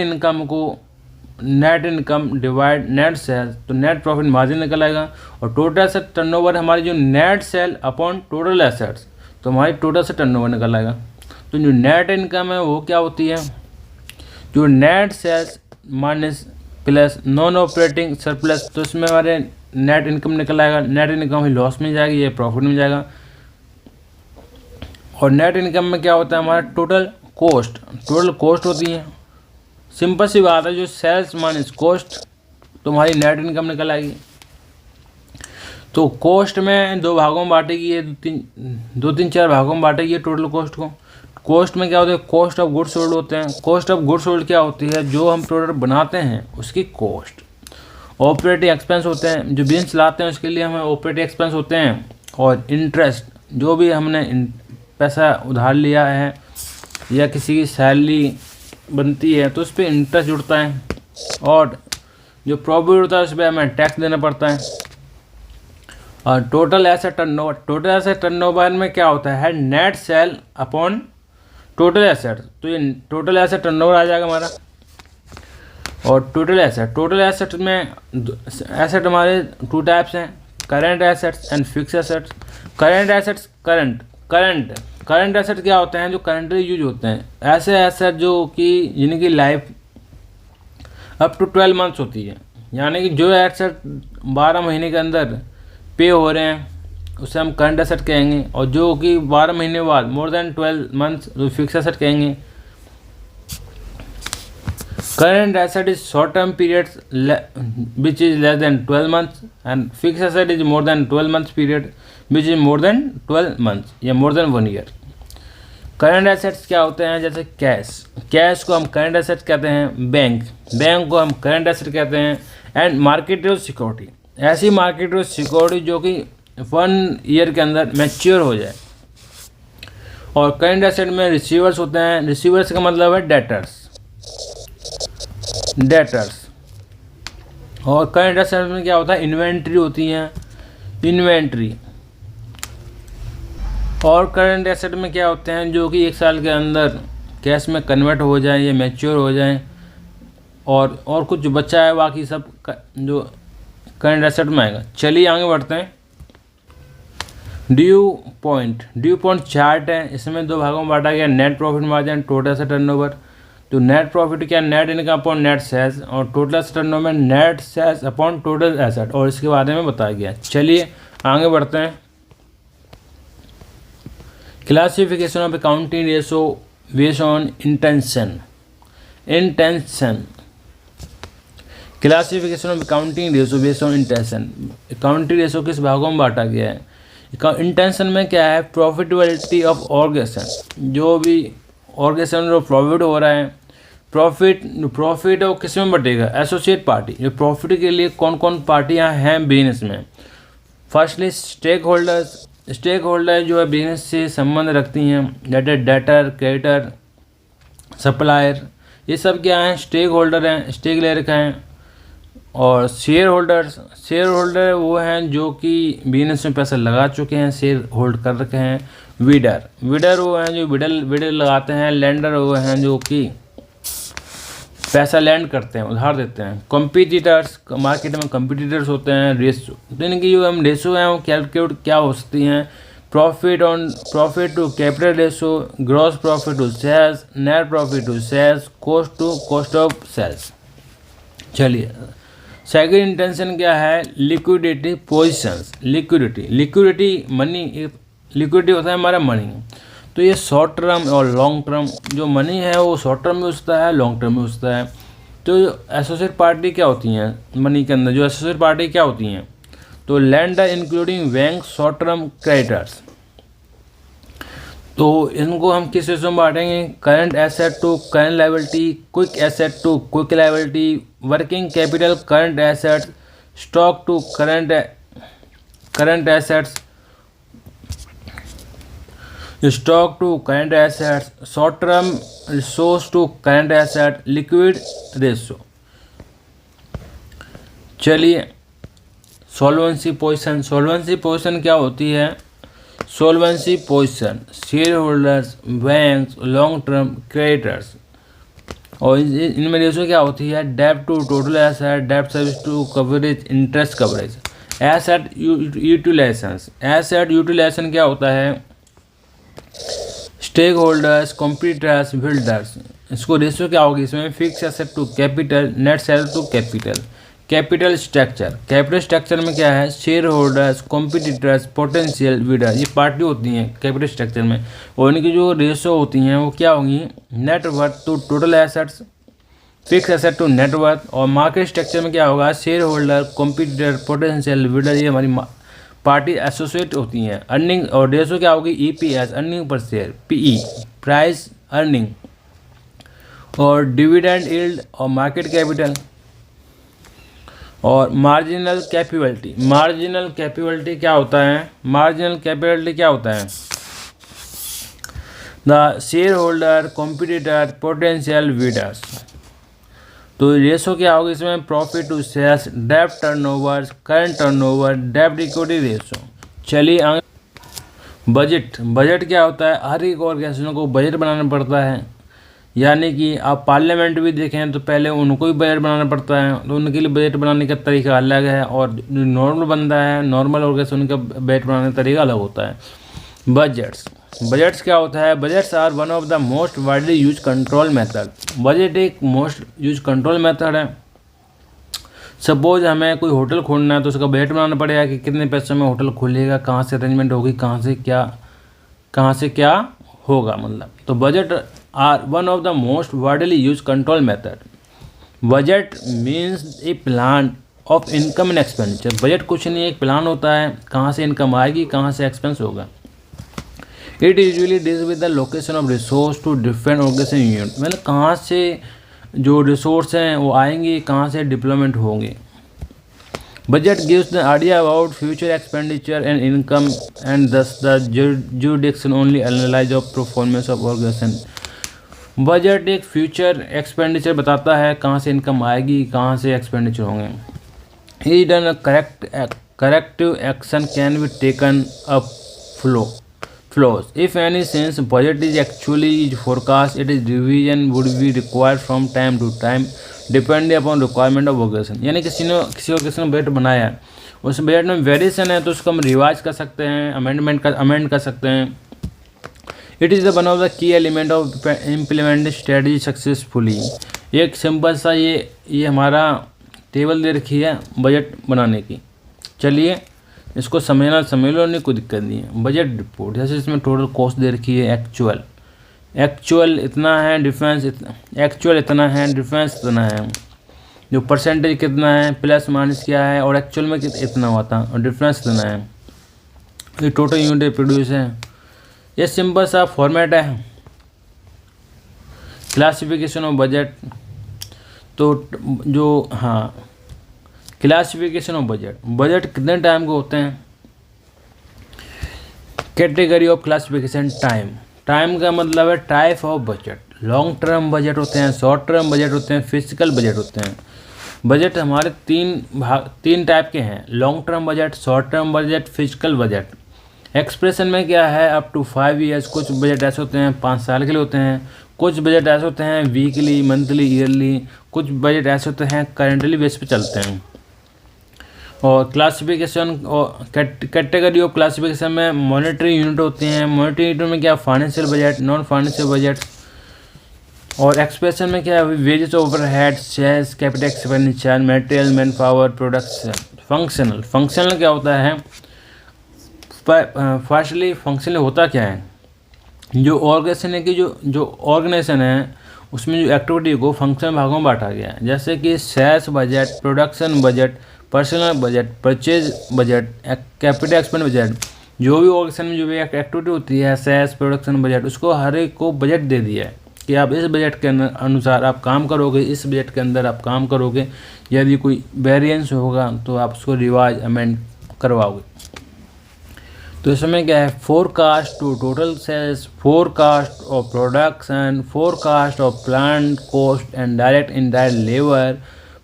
income divide net sales तो नेट प्रॉफिट मार्जिन निकल आएगा। और टोटल एसेट टर्नओवर हमारी जो net sale upon total assets, तो हमारी टोटल एसेट टर्नओवर निकल आएगा। तो जो नेट इनकम है वो क्या होती है? जो net sales minus plus non operating surplus, तो इसमें हमारे नेट इनकम निकल आएगा। नेट इनकम ही लॉस में जाएगी, ये प्रॉफिट में जाएगा। और नेट इनकम में क्या होता है? हमारा टोटल कॉस्ट होती है। सिंपल सी बात है, जो सेल्स माइनस कॉस्ट तो हमारी नेट इनकम निकल आएगी। तो कॉस्ट में दो भागों में बांटेगी, ये दो तीन चार भागों में बांटेगी टोटल कॉस्ट को। कॉस्ट में क्या होता है? कॉस्ट ऑफ गुड्स सोल्ड होते हैं। कॉस्ट ऑफ गुड्स सोल्ड क्या होती है? जो हम प्रोडक्ट बनाते हैं उसकी कॉस्ट। ऑपरेटिंग एक्सपेंस होते हैं, जो बिजनेस चलाते हैं उसके लिए हमें ऑपरेटिंग एक्सपेंस होते हैं। और इंटरेस्ट, जो भी हमने पैसा उधार लिया है या किसी की सैलरी बनती है तो उस पर इंटरेस्ट जुड़ता है। और जो प्रॉफिट होता है उस पर हमें टैक्स देना पड़ता है। और टोटल एसेट टर्नओवर में क्या होता है? Net sale upon total asset, तो ये टोटल एसेट टर्नओवर आ जाएगा हमारा। और टोटल एसेट में एसेट हमारे टू टाइप्स हैं, current assets and fix assets. Current asset क्या होते हैं? जो करंटली यूज होते हैं, ऐसे एसेट जो कि जिनकी लाइफ अप टू 12 मंथ्स होती है, यानी कि जो एसेट 12 महीने के अंदर पे हो रहे हैं उसे हम करंट एसेट कहेंगे। और जो कि 12 महीने बाद मोर देन 12 मंथ्स जो फिक्स एसेट कहेंगे। Current asset is short term periods which is less than 12 months and fix asset is more than 12 months period which is more than 12 months या more than 1 year. Current assets क्या होते हैं? जैसे कैश को हम करंट एसेट कहते हैं। बैंक को हम करंट एसेट कहते हैं। एंड मार्केटेबल सिक्योरिटी, ऐसी मार्केटेबल सिक्योरिटी जो कि 1 ईयर के अंदर मैच्योर हो जाए। और करंट एसेट में रिसीवर्स होते हैं। रिसीवर्स का मतलब है डेटर्स। और करंट एसेट में क्या होता है? इन्वेंट्री होती है, इन्वेंट्री। और करंट एसेट में क्या होते हैं? जो कि 1 साल के अंदर कैश में कन्वर्ट हो जाए या मैच्योर हो जाए। और कुछ जो बचा है बाकी सब जो करंट एसेट में आएगा। चलिए आगे बढ़ते हैं। ड्यू पॉइंट चार्ट है। इसमें 2 भागों में बांटा गया, net profit margin, total asset turnover. तो नेट प्रॉफिट क्या, net income upon net sales, और टोटल एसेट टर्नओवर में net sales upon total asset, और इसके बारे में बताया गया। चलिए आगे बढ़ते हैं। Classification of accounting ratio based on intention. Classification of accounting ratio based on intention. Accounting ratio किस भागों में बांटा गया है? इंटेंशन में क्या है, प्रॉफिटेबिलिटी ऑफ ऑर्गेनाइजेशन, जो भी ऑर्गेनाइजेशन जो प्रॉफिट हो रहा है, प्रॉफिट और किस में बटेगा, एसोसिएट पार्टी, जो प्रॉफिट के लिए कौन कौन पार्टियां हैं बिजनेस में। फर्स्टली स्टेक होल्डर जो है बिजनेस से संबंध रखती हैं, डेटर, क्रेडिटर, सप्लायर, ये सब क्या हैं, स्टेक होल्डर हैं, स्टेक ले रखा है। और शेयर होल्डर वो हैं जो कि बिजनेस में पैसा लगा चुके हैं, शेयर होल्ड कर रखे हैं। विडर वो हैं जो विडर लगाते हैं। लेंडर वो हैं जो कि पैसा लैंड करते हैं, उधार देते हैं। कॉम्पिटिटर्स, मार्केट में कॉम्पिटिटर्स होते हैं। रेशो, तो इनकी जो हम रेशो हैं वो कैलकुलेट क्या हो सकती हैं, profit to capital ratio, gross profit to sales, net profit to sales, cost of sales. चलिए सेकंड इंटेंशन क्या है, liquidity positions. Liquidity money, liquidity होता है हमारा मनी। तो ये शॉर्ट टर्म और लॉन्ग टर्म, जो मनी है वो शॉर्ट टर्म में उसता है, लॉन्ग टर्म में उसता है। तो एसोसिएट पार्टी क्या होती हैं मनी के अंदर, जो एसोसिएट पार्टी क्या होती हैं, तो lender including bank, short term creditors. तो इनको हम किस रेशो में बांटेंगे, current asset to current liability, quick asset to quick liability, working capital current assets, stock to current assets, stock to current assets, short term resource to current asset, liquid ratio. चलिए सॉल्वेंसी पोजीशन क्या होती है, solvency position, shareholders, banks, long term creditors. और इनमें रेशो क्या होती है, डेब्ट टू टोटल एसेट, डेब्ट service to coverage, interest coverage. Asset utilization क्या होता है, स्टेक होल्डर्स, कॉम्पिटिटर्स, बिल्डर्स। इसको रेशो क्या होगी इसमें, fix asset to capital, net sales to capital. Capital structure में क्या है, shareholders, competitors, potential builder, ये पार्टी होती हैं कैपिटल स्ट्रक्चर में। और इनकी जो रेशो होती हैं वो क्या होंगी, net worth to total assets, fix asset to net worth. और मार्केट स्ट्रक्चर में क्या होगा, shareholder, competitor, potential builder, ये हमारी पार्टी एसोसिएट होती हैं। अर्निंग और रेशो क्या होगी, EPS, earning per share, PE, price earning. और डिविडेंड यील्ड और मार्केट कैपिटल। और मार्जिनल कैपेबिलिटी क्या होता है, the share holder, competitor, potential bidders. तो रेशो क्या होगी इसमें, प्रॉफिट टू सेल्स, डेब्ट टर्नओवर, करंट टर्नओवर, डेब्ट इक्विटी रेशो। चलिए आगे, बजट क्या होता है, हर एक ऑर्गेनाइजेशन को बजट बनाना पड़ता है। यानी कि आप पार्लियामेंट भी देखें तो पहले उनको भी बजट बनाना पड़ता है, तो उनके लिए बजट बनाने का तरीका अलग है। और जो नॉर्मल बंदा है, नॉर्मल ऑर्गेनाइजेशन का बजट बनाने का तरीका अलग होता है। बजट्स क्या होता है, budgets are one of the most widely use control method. Budget एक मोस्ट यूज कंट्रोल मेथड है। सपोज हमें कोई होटल खोलना है तो उसका बजट बनाना पड़ेगा कि कितने पैसों में होटल खुलेगा, कहाँ से अरेंजमेंट होगी, कहाँ से क्या होगा, मतलब। तो budget are one of the most widely use control method. Budget means a plan of income and expenditure. Budget कुछ नहीं, एक प्लान होता है कहाँ से इनकम आएगी, कहाँ से एक्सपेंस होगा। It usually deals with the location of resource to different organization unit, मतलब कहाँ से जो रिसोर्स हैं वो आएंगे, कहाँ से डिप्लॉयमेंट होंगे। Budget gives the idea about future expenditure and income and thus the jurisdiction only analyse of performance of organisation. Budget एक फ्यूचर एक्सपेंडिचर बताता है, कहाँ से इनकम आएगी, कहाँ से एक्सपेंडिचर होंगे। He done corrective action can be taken up flows. If any since budget is actually forecast, it is revision would be required from time to time depending upon requirement of organization. यानी किसी ऑर्गेनाइजेशन ने बजट बनाया है, उस बजट में वेरिएशन है तो उसको हम रिवाइज कर सकते हैं, अमेंड कर सकते हैं। It is the one of the key element of implement strategy successfully. एक सिंपल सा ये हमारा टेबल दे रखी है बजट बनाने की। चलिए इसको समझ लो, नहीं कोई दिक्कत नहीं है। बजट रिपोर्ट, जैसे इसमें टोटल कॉस्ट दे रखी है, एक्चुअल इतना है, डिफरेंस एक्चुअल इतना है, डिफरेंस इतना है, जो परसेंटेज कितना है, प्लस माइनस क्या है, और एक्चुअल में इतना हुआ था और डिफरेंस इतना है। ये टोटल यूनिट प्रोड्यूस है। ये सिंपल सा फॉर्मेट है। क्लासिफिकेशन ऑफ बजट, तो जो क्लासिफिकेशन ऑफ बजट कितने टाइम के होते हैं? कैटेगरी ऑफ क्लासिफिकेशन, टाइम का मतलब है type of budget. Long term budget होते हैं, शॉर्ट टर्म बजट होते हैं, फिजिकल बजट होते हैं। बजट हमारे तीन टाइप के हैं, long term budget, short term budget, physical budget. Expression में क्या है, अप टू 5 ईयर्स। कुछ बजट ऐसे होते हैं 5 साल के लिए होते हैं, कुछ बजट ऐसे होते हैं वीकली, मंथली, ईयरली, कुछ बजट ऐसे होते हैं करेंटली बेस पे चलते हैं। और क्लासिफिकेशन और कैटेगरी ऑफ क्लासिफिकेशन में मॉनेटरी यूनिट होती हैं। मॉनेटरी यूनिट में क्या, financial budget, non financial budget. और एक्सप्रेशन में क्या है, wages, overhead, sales, capital expenditure, material, manpower, products. Functional क्या होता है? फर्स्टली फंक्शनल होता क्या है, जो ऑर्गेनाइजेशन है कि जो ऑर्गेनाइजेशन है उसमें जो एक्टिविटी को फंक्शन भागों में बांटा गया है। जैसे कि sales budget, production budget, personal budget, purchase budget, capital expend budget. जो भी ऑर्गेनाइजेशन में जो भी एक्टिविटी होती है, सेल्स, प्रोडक्शन बजट, उसको हर एक को बजट दे दिया है कि आप इस बजट के अनुसार आप काम करोगे, इस बजट के अंदर आप काम करोगे। यदि कोई वेरिएंस होगा तो आप उसको रिवाइज अमेंड करवाओगे। तो इसमें क्या है, forecast to total sales, forecast of production, forecast of plan cost and direct indirect labour,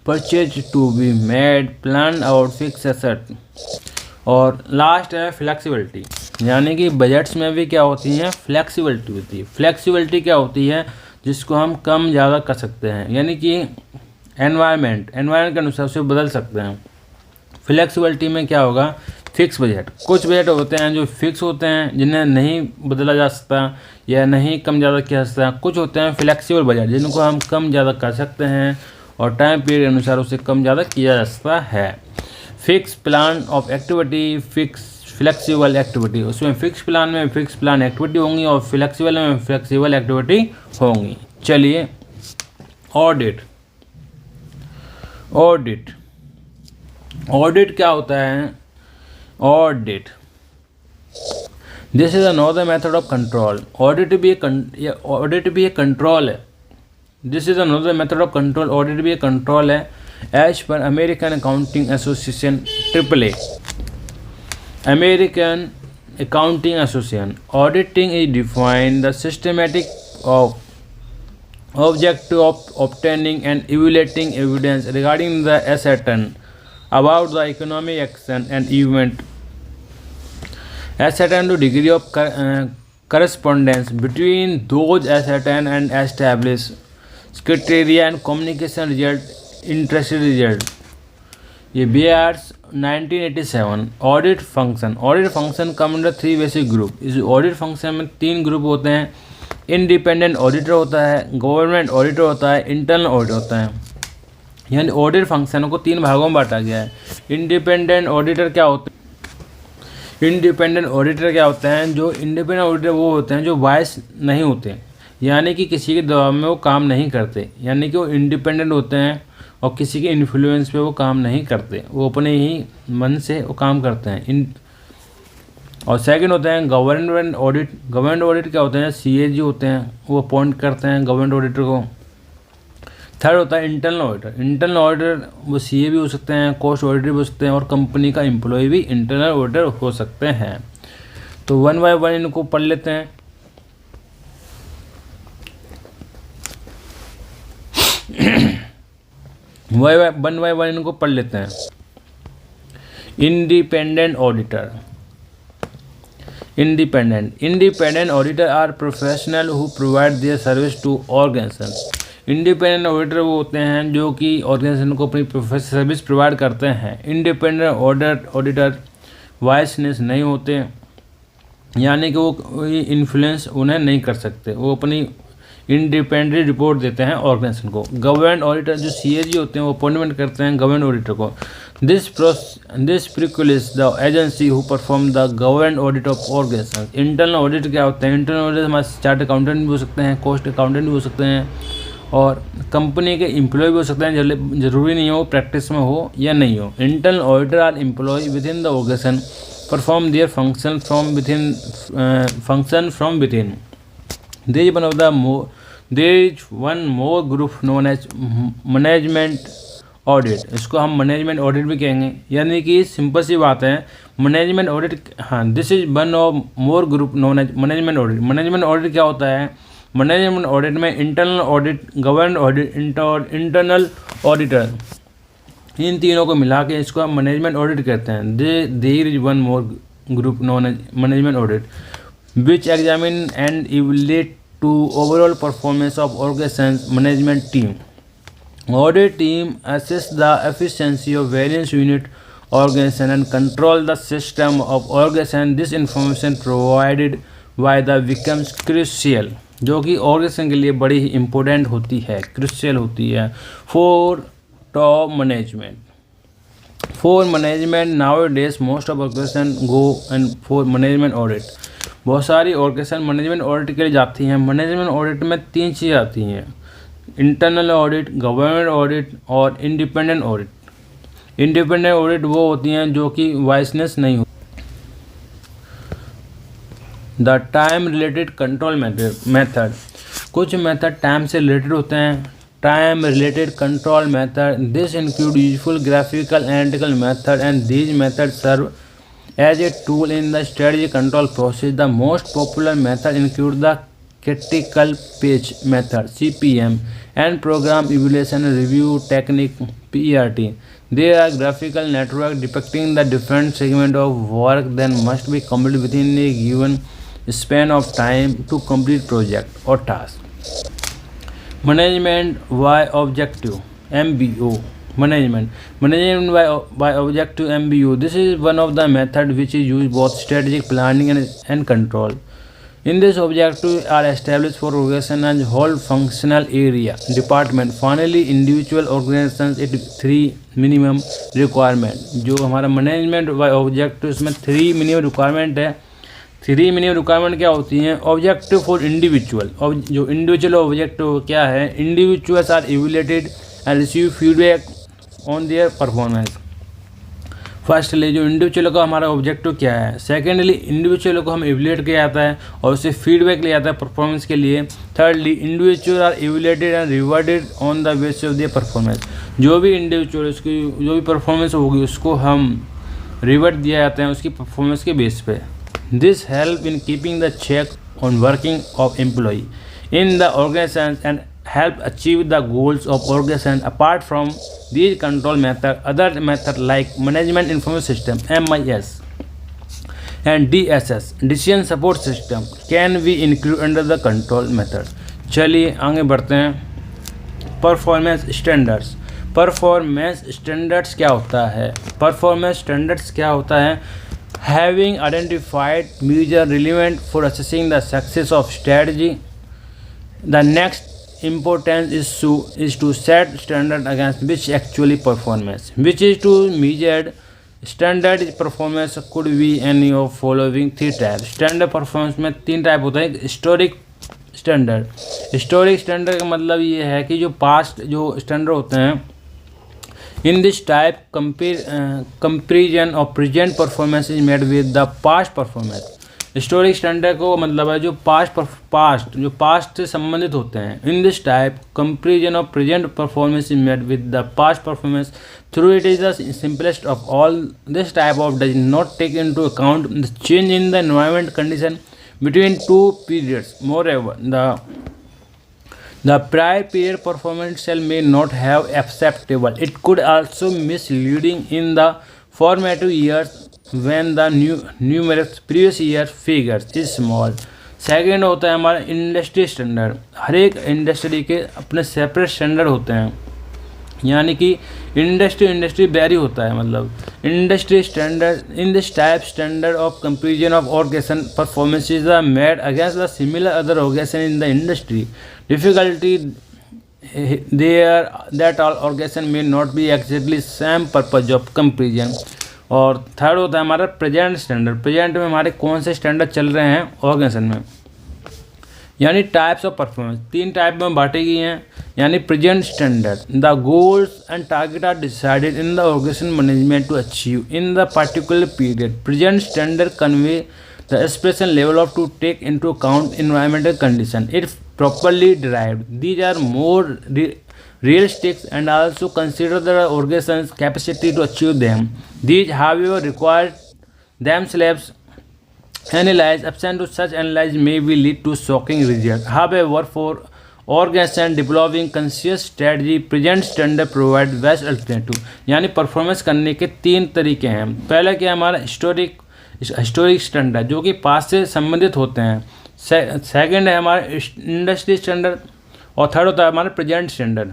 purchase to be made, plan out fix asset. और लास्ट है फ्लेक्सिबिलिटी, यानी कि बजट्स में भी क्या होती है, फ्लेक्सिबिलिटी होती है। फ्लेक्सिबिलिटी क्या होती है, जिसको हम कम ज़्यादा कर सकते हैं, यानी कि एनवायरनमेंट के अनुसार उसे बदल सकते हैं। फ्लेक्सिबिलिटी में क्या होगा, फिक्स बजट, कुछ बजट होते हैं जो फिक्स होते हैं जिन्हें नहीं बदला जा सकता या नहीं कम ज़्यादा किया जा सकता। कुछ होते हैं फ्लेक्सिबल बजट जिनको हम कम ज़्यादा कर सकते हैं और टाइम पीरियड अनुसार उसे कम ज़्यादा किया जा सकता है। Fix plan of activity, fix flexible activity, उसमें फिक्स प्लान में फिक्स प्लान एक्टिविटी होंगी और फ्लेक्सिबल में फ्लेक्सिबल एक्टिविटी होंगी। चलिए ऑडिट क्या होता है? Audit, this is another method of control. Audit भी एक कंट्रोल है। This is another method of control, audit भी एक कंट्रोल है। As per American accounting association AAA, American accounting association, auditing is defined the systematic of objective of obtaining and evaluating evidence regarding the ascertain about the economic action and event, ascertain the degree of correspondence between those ascertain and established criteria and communication result, interested result. ये BIRS 1987। Audit function come under 3 basic group. इस ऑडिट फंक्शन में 3 ग्रुप होते हैं। इंडिपेंडेंट ऑडिटर होता है, गवर्नमेंट ऑडिटर होता है, इंटरनल ऑडिटर होता है। यानी ऑडिट फंक्शन को 3 भागों में बांटा गया है। इंडिपेंडेंट ऑडिटर क्या होते हैं? जो इंडिपेंडेंट ऑडिटर वो होते हैं जो बायस नहीं होते, यानी कि किसी के दबाव में वो काम नहीं करते, यानी कि वो इंडिपेंडेंट होते हैं और किसी के इन्फ्लुएंस पे वो काम नहीं करते, वो अपने ही मन से वो काम करते हैं। और सेकंड होते हैं गवर्नमेंट ऑडिट क्या होते हैं? CAG होते हैं, वो अपॉइंट करते हैं गवर्नमेंट ऑडिटर को। थर्ड होता है इंटरनल ऑडिटर, वो CA भी हो सकते हैं, कॉस्ट ऑडिटर भी हो सकते हैं और कंपनी का एम्प्लॉय भी इंटरनल ऑडिटर हो सकते हैं। तो 1 बाय 1 इनको पढ़ लेते हैं। वन बाय वन इनको पढ़ लेते हैं। Independent auditor are professional who provide their service to organization. Independent auditor वो होते हैं जो कि ऑर्गेनाइजेशन को अपनी प्रोफेशनल सर्विस प्रोवाइड करते हैं। इंडिपेंडेंट ऑडिटर वाइसनेस नहीं होते यानी कि वो इन्फ्लुएंस उन्हें नहीं कर सकते, वो अपनी इंडिपेंडेंट रिपोर्ट देते हैं ऑर्गेनाइजेशन को। गवर्नमेंट ऑडिटर जो CAG होते हैं वो अपॉइंटमेंट करते हैं गवर्नमेंट ऑडिटर को। This procures the agency who perform the government audit of organisation. Internal audit क्या होते हैं? इंटरनल ऑडिट हमारे चार्ट अकाउंटेंट भी हो सकते हैं, कॉस्ट अकाउंटेंट भी हो सकते हैं, और कंपनी के एम्प्लॉय भी हो सकते हैं, जरूरी नहीं हो प्रैक्टिस में हो या नहीं हो। Internal auditor are employ within the organization perform their function from within. There is one more group known as management audit. इसको हम मैनेजमेंट ऑडिट भी कहेंगे, यानी कि सिंपल सी बात है मैनेजमेंट ऑडिट। हाँ, this is one of more group known as management audit. Management audit क्या होता है? मैनेजमेंट ऑडिट में internal audit, government audit, internal auditor, इन तीनों को मिला के इसको हम मैनेजमेंट ऑडिट कहते हैं। There is one more group known as management audit which examine and evaluate to overall performance of organization management team. Audit team assess the efficiency of various unit organization and control the system of organization. This information provided by the becomes crucial, जो कि ऑर्गेनाइजेशन के लिए बड़ी ही इम्पोर्टेंट होती है, क्रूशियल होती है। For top management, for management nowadays most of organization go and for management audit. बहुत सारी ऑर्गेनाइजेशन मैनेजमेंट ऑडिट के लिए जाती हैं। मैनेजमेंट ऑडिट में 3 चीज़ें आती हैं: इंटरनल ऑडिट, गवर्नमेंट ऑडिट और इंडिपेंडेंट ऑडिट। इंडिपेंडेंट ऑडिट वो होती हैं जो कि वाइसनेस नहीं होती। The time related control method, कुछ मेथड टाइम से रिलेटेड होते हैं। Time related control method, this include useful graphical analytical method and these method serve as a tool in the strategy control process. The most popular method include the critical path method CPM and program evaluation review technique PERT. They are graphical network depicting the different segment of work that must be completed within a given span of time to complete project or task. Management by objective MBO. Management by objective MBO. This is one of the method which is used both strategic planning and control. In this, objectives are established for organization and whole functional area department. Finally, individual organizations it 3 minimum requirement. जो हमारा मैनेजमेंट बाय ऑब्जेक्टिव इसमें 3 मिनिमम रिक्वायरमेंट है। 3 मिनिमम रिक्वायरमेंट क्या होती हैं? ऑब्जेक्टिव फॉर इंडिविजुअल, जो इंडिविजुअल ऑब्जेक्टिव क्या है? Individuals are evaluated and receive feedback on their performance. Firstly जो इंडिविजुअल का हमारा ऑब्जेक्टिव क्या है। सेकेंडली इंडिविजुअल को हम इवैल्यूएट किया जाता है और उससे फीडबैक लिया जाता है परफॉर्मेंस के लिए। Thirdly individual are evaluated and rewarded on the basis of their performance. जो भी इंडिविजुअल उसकी जो भी परफॉर्मेंस होगी उसको हम रिवार्ड दिया जाता है उसकी परफॉर्मेंस के बेस पे। This help in keeping the check on working of employee in the organization and help achieve the goals of organization. Apart from these control method, other method like management information system MIS and DSS decision support system can be included under the control method. चलिए आगे बढ़ते हैं। Performance standards. परफॉर्मेंस स्टैंडर्ड्स क्या होता है? परफॉर्मेंस स्टैंडर्ड्स क्या होता है? Having identified measure relevant for assessing the success of strategy, the next importance is to set standard against which actually performance, which is to measured standard performance could be any of following 3 types. Standard performance में 3 टाइप होता है। हिस्टोरिक स्टैंडर्ड, हिस्टोरिक स्टैंडर्ड का मतलब ये है कि जो पास्ट जो स्टैंडर्ड होते हैं, in this type comparison of present performance is made with the past performance. Historic standard को मतलब है जो पास्ट से संबंधित होते हैं। In this type comparison of present performance is made with the past performance through it is the simplest of all. This type of does not take into account the change in the environment condition between 2 periods. Moreover, the prior period performance shall may not have acceptable. It could also misleading in the formative years when the numerous previous year figures is small. Second होता है हमारा इंडस्ट्री स्टैंडर्ड। हर एक इंडस्ट्री के अपने सेपरेट स्टैंडर्ड होते हैं। यानी कि इंडस्ट्री वेरी होता है, मतलब industry standard in this type standard of comparison of organization performances are made against the similar other organization in the industry. Difficulty there that all organization may not be exactly same purpose of comparison. और थर्ड होता है हमारा प्रेजेंट स्टैंडर्ड। प्रेजेंट में हमारे कौन से स्टैंडर्ड चल रहे हैं ऑर्गेनाइजेशन में, यानी टाइप्स ऑफ परफॉर्मेंस 3 टाइप में बांटी गई हैं। यानी present standard, the goals and target are decided in the organization management to achieve in the particular period. Present standard convey the aspiration level of to take into account environmental condition if properly derived. These are more realistic and also consider the organization's capacity to achieve them. These, however, require themselves analyze. Absent to such analyze may be lead to shocking results. However, for organization developing conscious strategy, present standard provide best alternative. यानी परफॉर्मेंस करने के 3 तरीके हैं। पहला क्या है हमारा हिस्टोरिक स्टैंडर्ड, जो कि पास्ट से संबंधित होते हैं। सेकंड है हमारा इंडस्ट्री स्टैंडर्ड, और थर्ड होता है हमारा प्रेजेंट स्टैंडर्ड।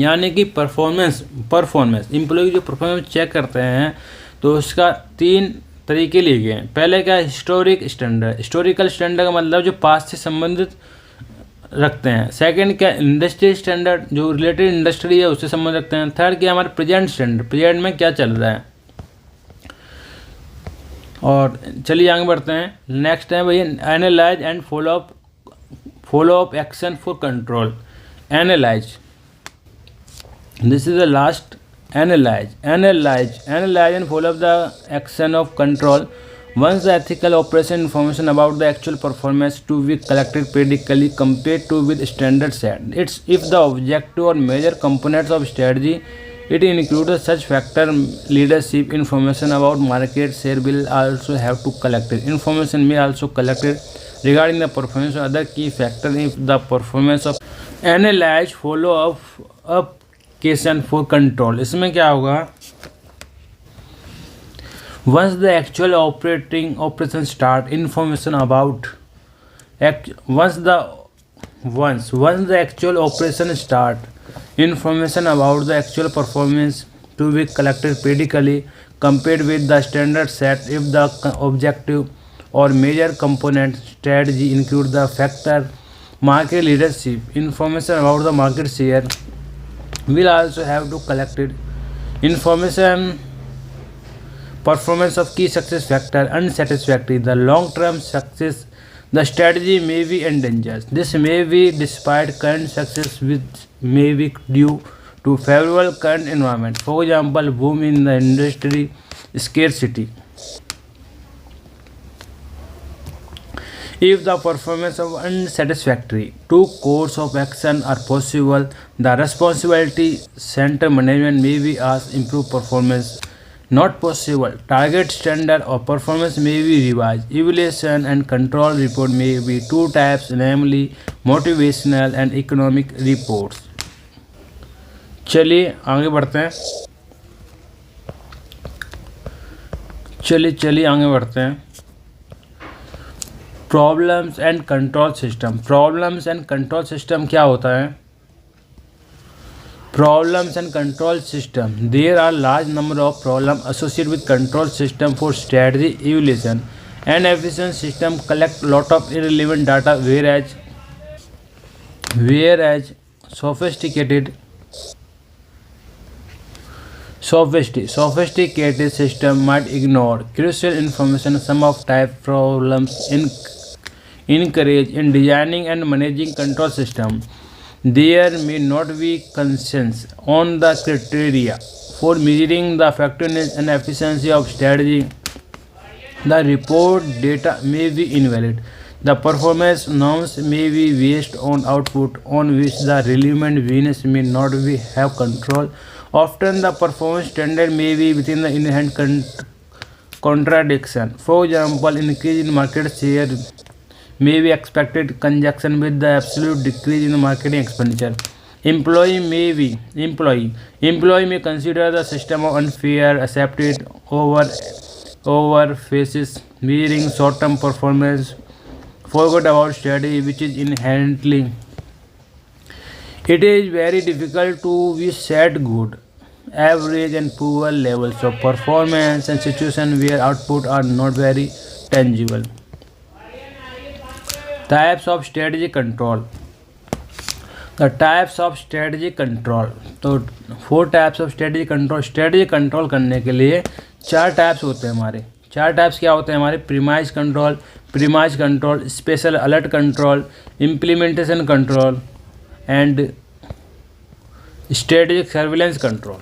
यानी कि परफॉर्मेंस एम्प्लॉय जो परफॉर्मेंस चेक करते हैं तो उसका 3 तरीके लिए गए हैं। पहले क्या हिस्टोरिक स्टैंडर्ड, हिस्टोरिकल स्टैंडर्ड का मतलब जो पास्ट से संबंधित रखते हैं। सेकंड क्या इंडस्ट्री स्टैंडर्ड, जो रिलेटेड इंडस्ट्री है उससे संबंध रखते हैं। थर्ड क्या हमारा प्रेजेंट स्टैंडर्ड, प्रेजेंट में क्या चल रहा है। और चलिए आगे बढ़ते हैं। नेक्स्ट है भैया analyse and follow up action for control. Analyse, this is the last. Analyse and follow up the action of control. Once the ethical operation information about the actual performance to be collected periodically compared to with standard set. It's if the objective or major components of strategy it includes such factor leadership information about market share will also have to collected. Information may also collected regarding the performance of other key factor if the performance of analyze follow up question for control. इसमें क्या होगा, once the actual operation start information about once the actual operation start information about the actual performance to be collected periodically compared with the standard set if the objective or major component strategy include the factor market leadership information about the market share will also have to collected. Information performance of key success factor unsatisfactory, the long term success the strategy may be endangered. This may be despite current success which may be due to favorable current environment, for example boom in the industry, scarcity. If the performance of unsatisfactory, 2 course of action are possible. The responsibility center management may be asked improve performance. Not possible, target standard or performance may be revised. Evaluation and control report may be 2 types, namely motivational and economic reports. चलिए आगे बढ़ते हैं। चलिए आगे बढ़ते हैं। Problems and control system. Problems and control system क्या होता है? Problems and control system. There are large number of problems associated with control system for strategy evaluation and efficient system collect lot of irrelevant data, whereas sophisticated system might ignore crucial information. Some of type problems encourage in designing and managing control system. There may not be consensus on the criteria for measuring the effectiveness and efficiency of strategy. The report data may be invalid. The performance norms may be based on output on which the relevant business may not be have control. Often the performance standard may be within the inherent contradiction. For example, increase in market share may be expected in conjunction with the absolute decrease in marketing expenditure. Employee may consider the system of unfair, accept it over faces, measuring short-term performance, forget about strategy which is inherently It is very difficult to be set good, average and poor levels of performance and situation where output are not very tangible. Types of strategy control. The types of strategy control. तो 4 types of strategy control. Strategy control करने के लिए 4 टाइप्स होते हैं हमारे. 4 टाइप्स क्या होते हैं हमारे? Premise control, special alert control, implementation control and strategic surveillance control.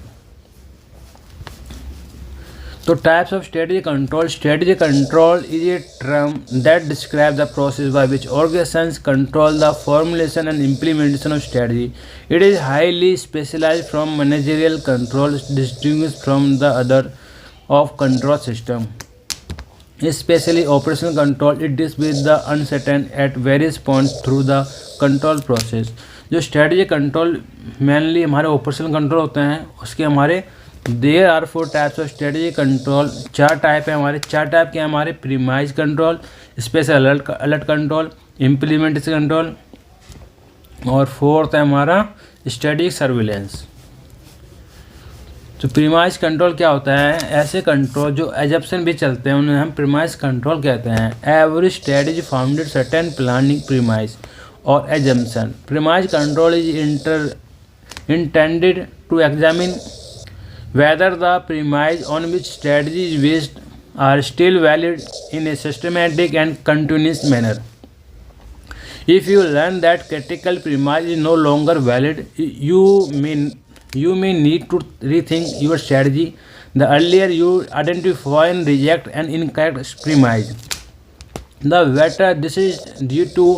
तो types of strategy control is a term that describe the process by which organisations control the formulation and implementation of strategy. It is highly specialised from managerial control, distinguished from the other of control system. Especially operational control, it deals with the uncertain at various points through the control process. जो स्ट्रेटजी कंट्रोल मेनली हमारे ऑपरेशनल कंट्रोल होते हैं, उसके हमारे there are 4 types of strategy control. 4 type है हमारे. 4 टाइप के हमारे? Premise control, special alert control, implementation control और 4th है हमारा स्ट्रेटेजिक सर्विलेंस. तो प्रीमाइज कंट्रोल क्या होता है? ऐसे कंट्रोल जो एजप्शन भी चलते हैं उन्हें हम प्रीमाइज कंट्रोल कहते हैं. Every strategy founded certain planning premise और assumption. Premise control is intended to examine whether the premise on which strategy is based are still valid in a systematic and continuous manner. If you learn that critical premise is no longer valid, you may need to rethink your strategy. The earlier you identify and reject an incorrect premise, the better. This is due to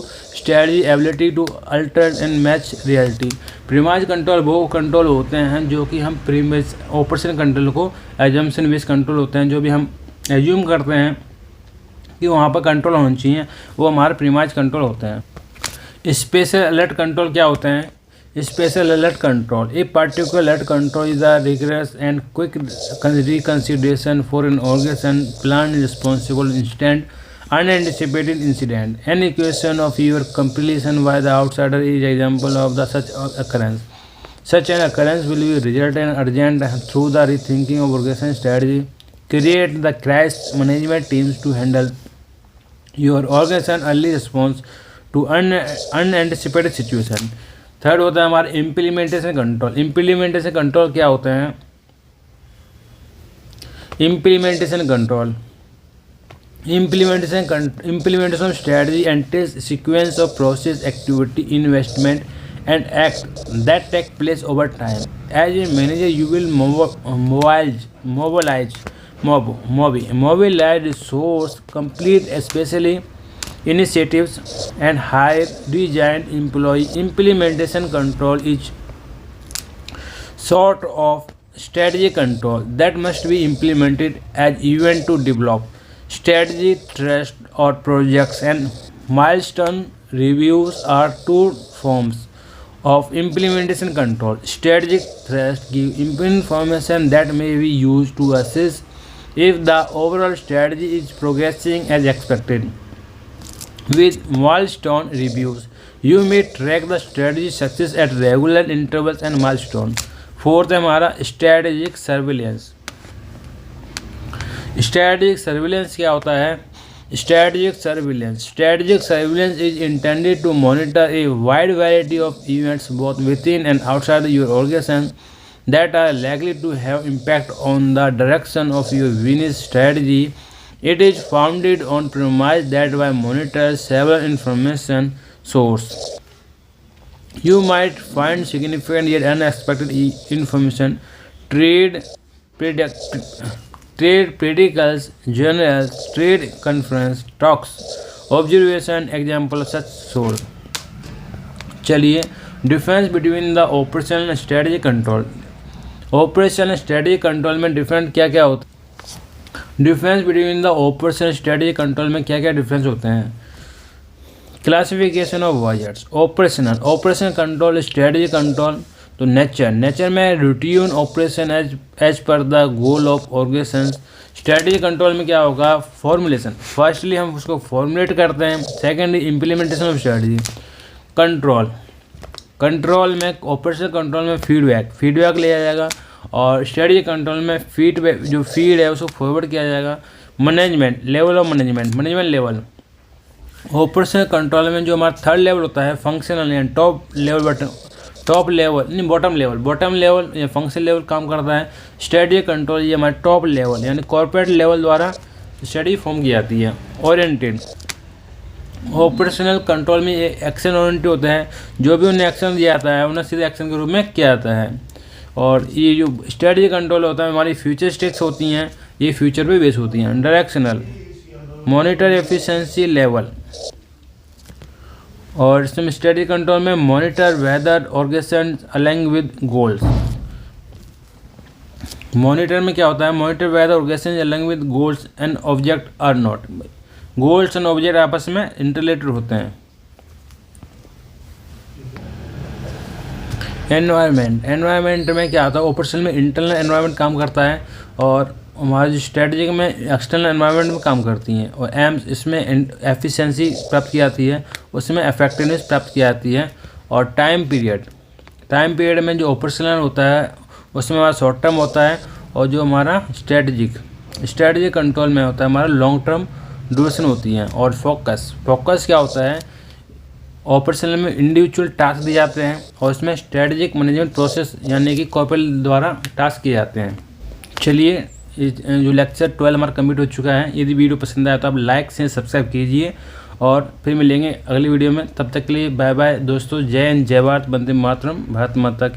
strategy ability to alter and match reality. Premise control वो कंट्रोल होते हैं जो कि हम प्रीमाइज ऑपरेशन कंट्रोल को एजम्पशन बेस्ड कंट्रोल होते हैं. जो भी हम एज्यूम करते हैं कि वहाँ पर कंट्रोल होना चाहिए वो हमारे प्रीमाइज कंट्रोल होते हैं. स्पेशल अलर्ट कंट्रोल क्या होते हैं? Special alert control. A particular alert control is a rigorous and quick reconsideration for an organization plan responsible instant unanticipated incident. Any question of your completion by the outsider is example of the such occurrence. Such an occurrence will be result in urgent through the rethinking of organization strategy. Create the crisis management teams to handle your organization early response to unanticipated situation. Third होता है हमारा इम्प्लीमेंटेशन कंट्रोल. इम्प्लीमेंटेशन कंट्रोल क्या होते हैं? Implementation control. Implementation of strategy entails sequence of process, activity, investment, and act that take place over time. As a manager, you will mobilize resource, complete especially initiatives, and hire regigned employee. Implementation control is sort of strategy control that must be implemented as event to develop strategy, trust or projects, and milestone reviews are 2 forms of implementation control. Strategic thrust give information that may be used to assess if the overall strategy is progressing as expected. With milestone reviews, you may track the strategy success at regular intervals and milestones. 4th है हमारा strategic surveillance. स्ट्रेटजिक सर्विलेंस क्या होता है? Strategic surveillance is intended to monitor a wide variety of events both within and outside your organization that are likely to have impact on the direction of your business strategy. It is founded on premise that by monitor several information source. You might find significant yet unexpected information, trade predicals, journals, trade conference, talks, observation, example of such source. चलिए difference between the operational and strategy control. Operational and strategy control में डिफरेंट क्या क्या होता है? Difference between the operational strategy control में क्या क्या डिफरेंस होते हैं? Classification of words. Operational control, strategy control. तो नेचर में routine operation as per the goal of organization. Strategy control में क्या होगा? फॉर्मुलेशन. फर्स्टली हम उसको फॉर्मुलेट करते हैं. Secondly implementation of strategy. Control control में, ऑपरेशनल कंट्रोल में फीडबैक लिया जाएगा, और स्ट्रेटजी कंट्रोल में फीडबैक जो फीड है उसको फॉरवर्ड किया जाएगा। Management level of management level. Operational control में जो हमारा थर्ड लेवल होता है फंक्शनल यानी बॉटम लेवल या फंक्शनल लेवल काम करता है। स्ट्रेटजी कंट्रोल ये हमारे टॉप लेवल यानी कॉर्पोरेट लेवल द्वारा स्ट्रेटजी फॉर्म की जाती है। ओरिएंटेड, ऑपरेशनल कंट्रोल में ये एक्शन ओरिएंटेड होते हैं, जो भी उन्हें एक्शन दिया जाता है उन्हें सीधे एक्शन के रूप में किया जाता है। और ये जो स्ट्रेटजी कंट्रोल होता है हमारी फ्यूचर स्टेक्स होती हैं, ये फ्यूचर पे बेस होती हैं। डायरेक्शनल, मॉनिटर एफिशिएंसी लेवल, और इसमें स्ट्रेटजी कंट्रोल में monitor whether organisation aligning with goals. Monitor में क्या होता है, monitor whether organisation aligning with goals and object are not. Goals and object आपस में इंटरलेटेड होते हैं। एनवायरनमेंट में क्या होता है, ऑपरेशन में इंटरनल एनवायरनमेंट काम करता है और हमारी जो स्ट्रेटजी में एक्सटर्नल एनवायरनमेंट में काम करती हैं। और एम्स इसमें एफिशिएंसी प्राप्त की जाती है, उसमें इफेक्टिवनेस प्राप्त की जाती है। और टाइम पीरियड में जो ऑपरेशनल होता है उसमें हमारा शॉर्ट टर्म होता है, और जो हमारा स्ट्रेटजी कंट्रोल में होता है हमारा लॉन्ग टर्म ड्यूरेशन होती है। और फोकस क्या होता है, ऑपरेशनल में इंडिविजुअल टास्क दिए जाते हैं और इसमें स्ट्रेटजिक मैनेजमेंट प्रोसेस यानी कि कॉर्पोरेट द्वारा टास्क किए जाते हैं। चलिए, जो लेक्चर 12 हमारा कंप्लीट हो चुका है। यदि वीडियो पसंद आया तो आप लाइक से सब्सक्राइब कीजिए, और फिर मिलेंगे अगली वीडियो में। तब तक के लिए बाय बाय दोस्तों। जय हिंद, जय भारत, वंदे मातरम, भारत माता की।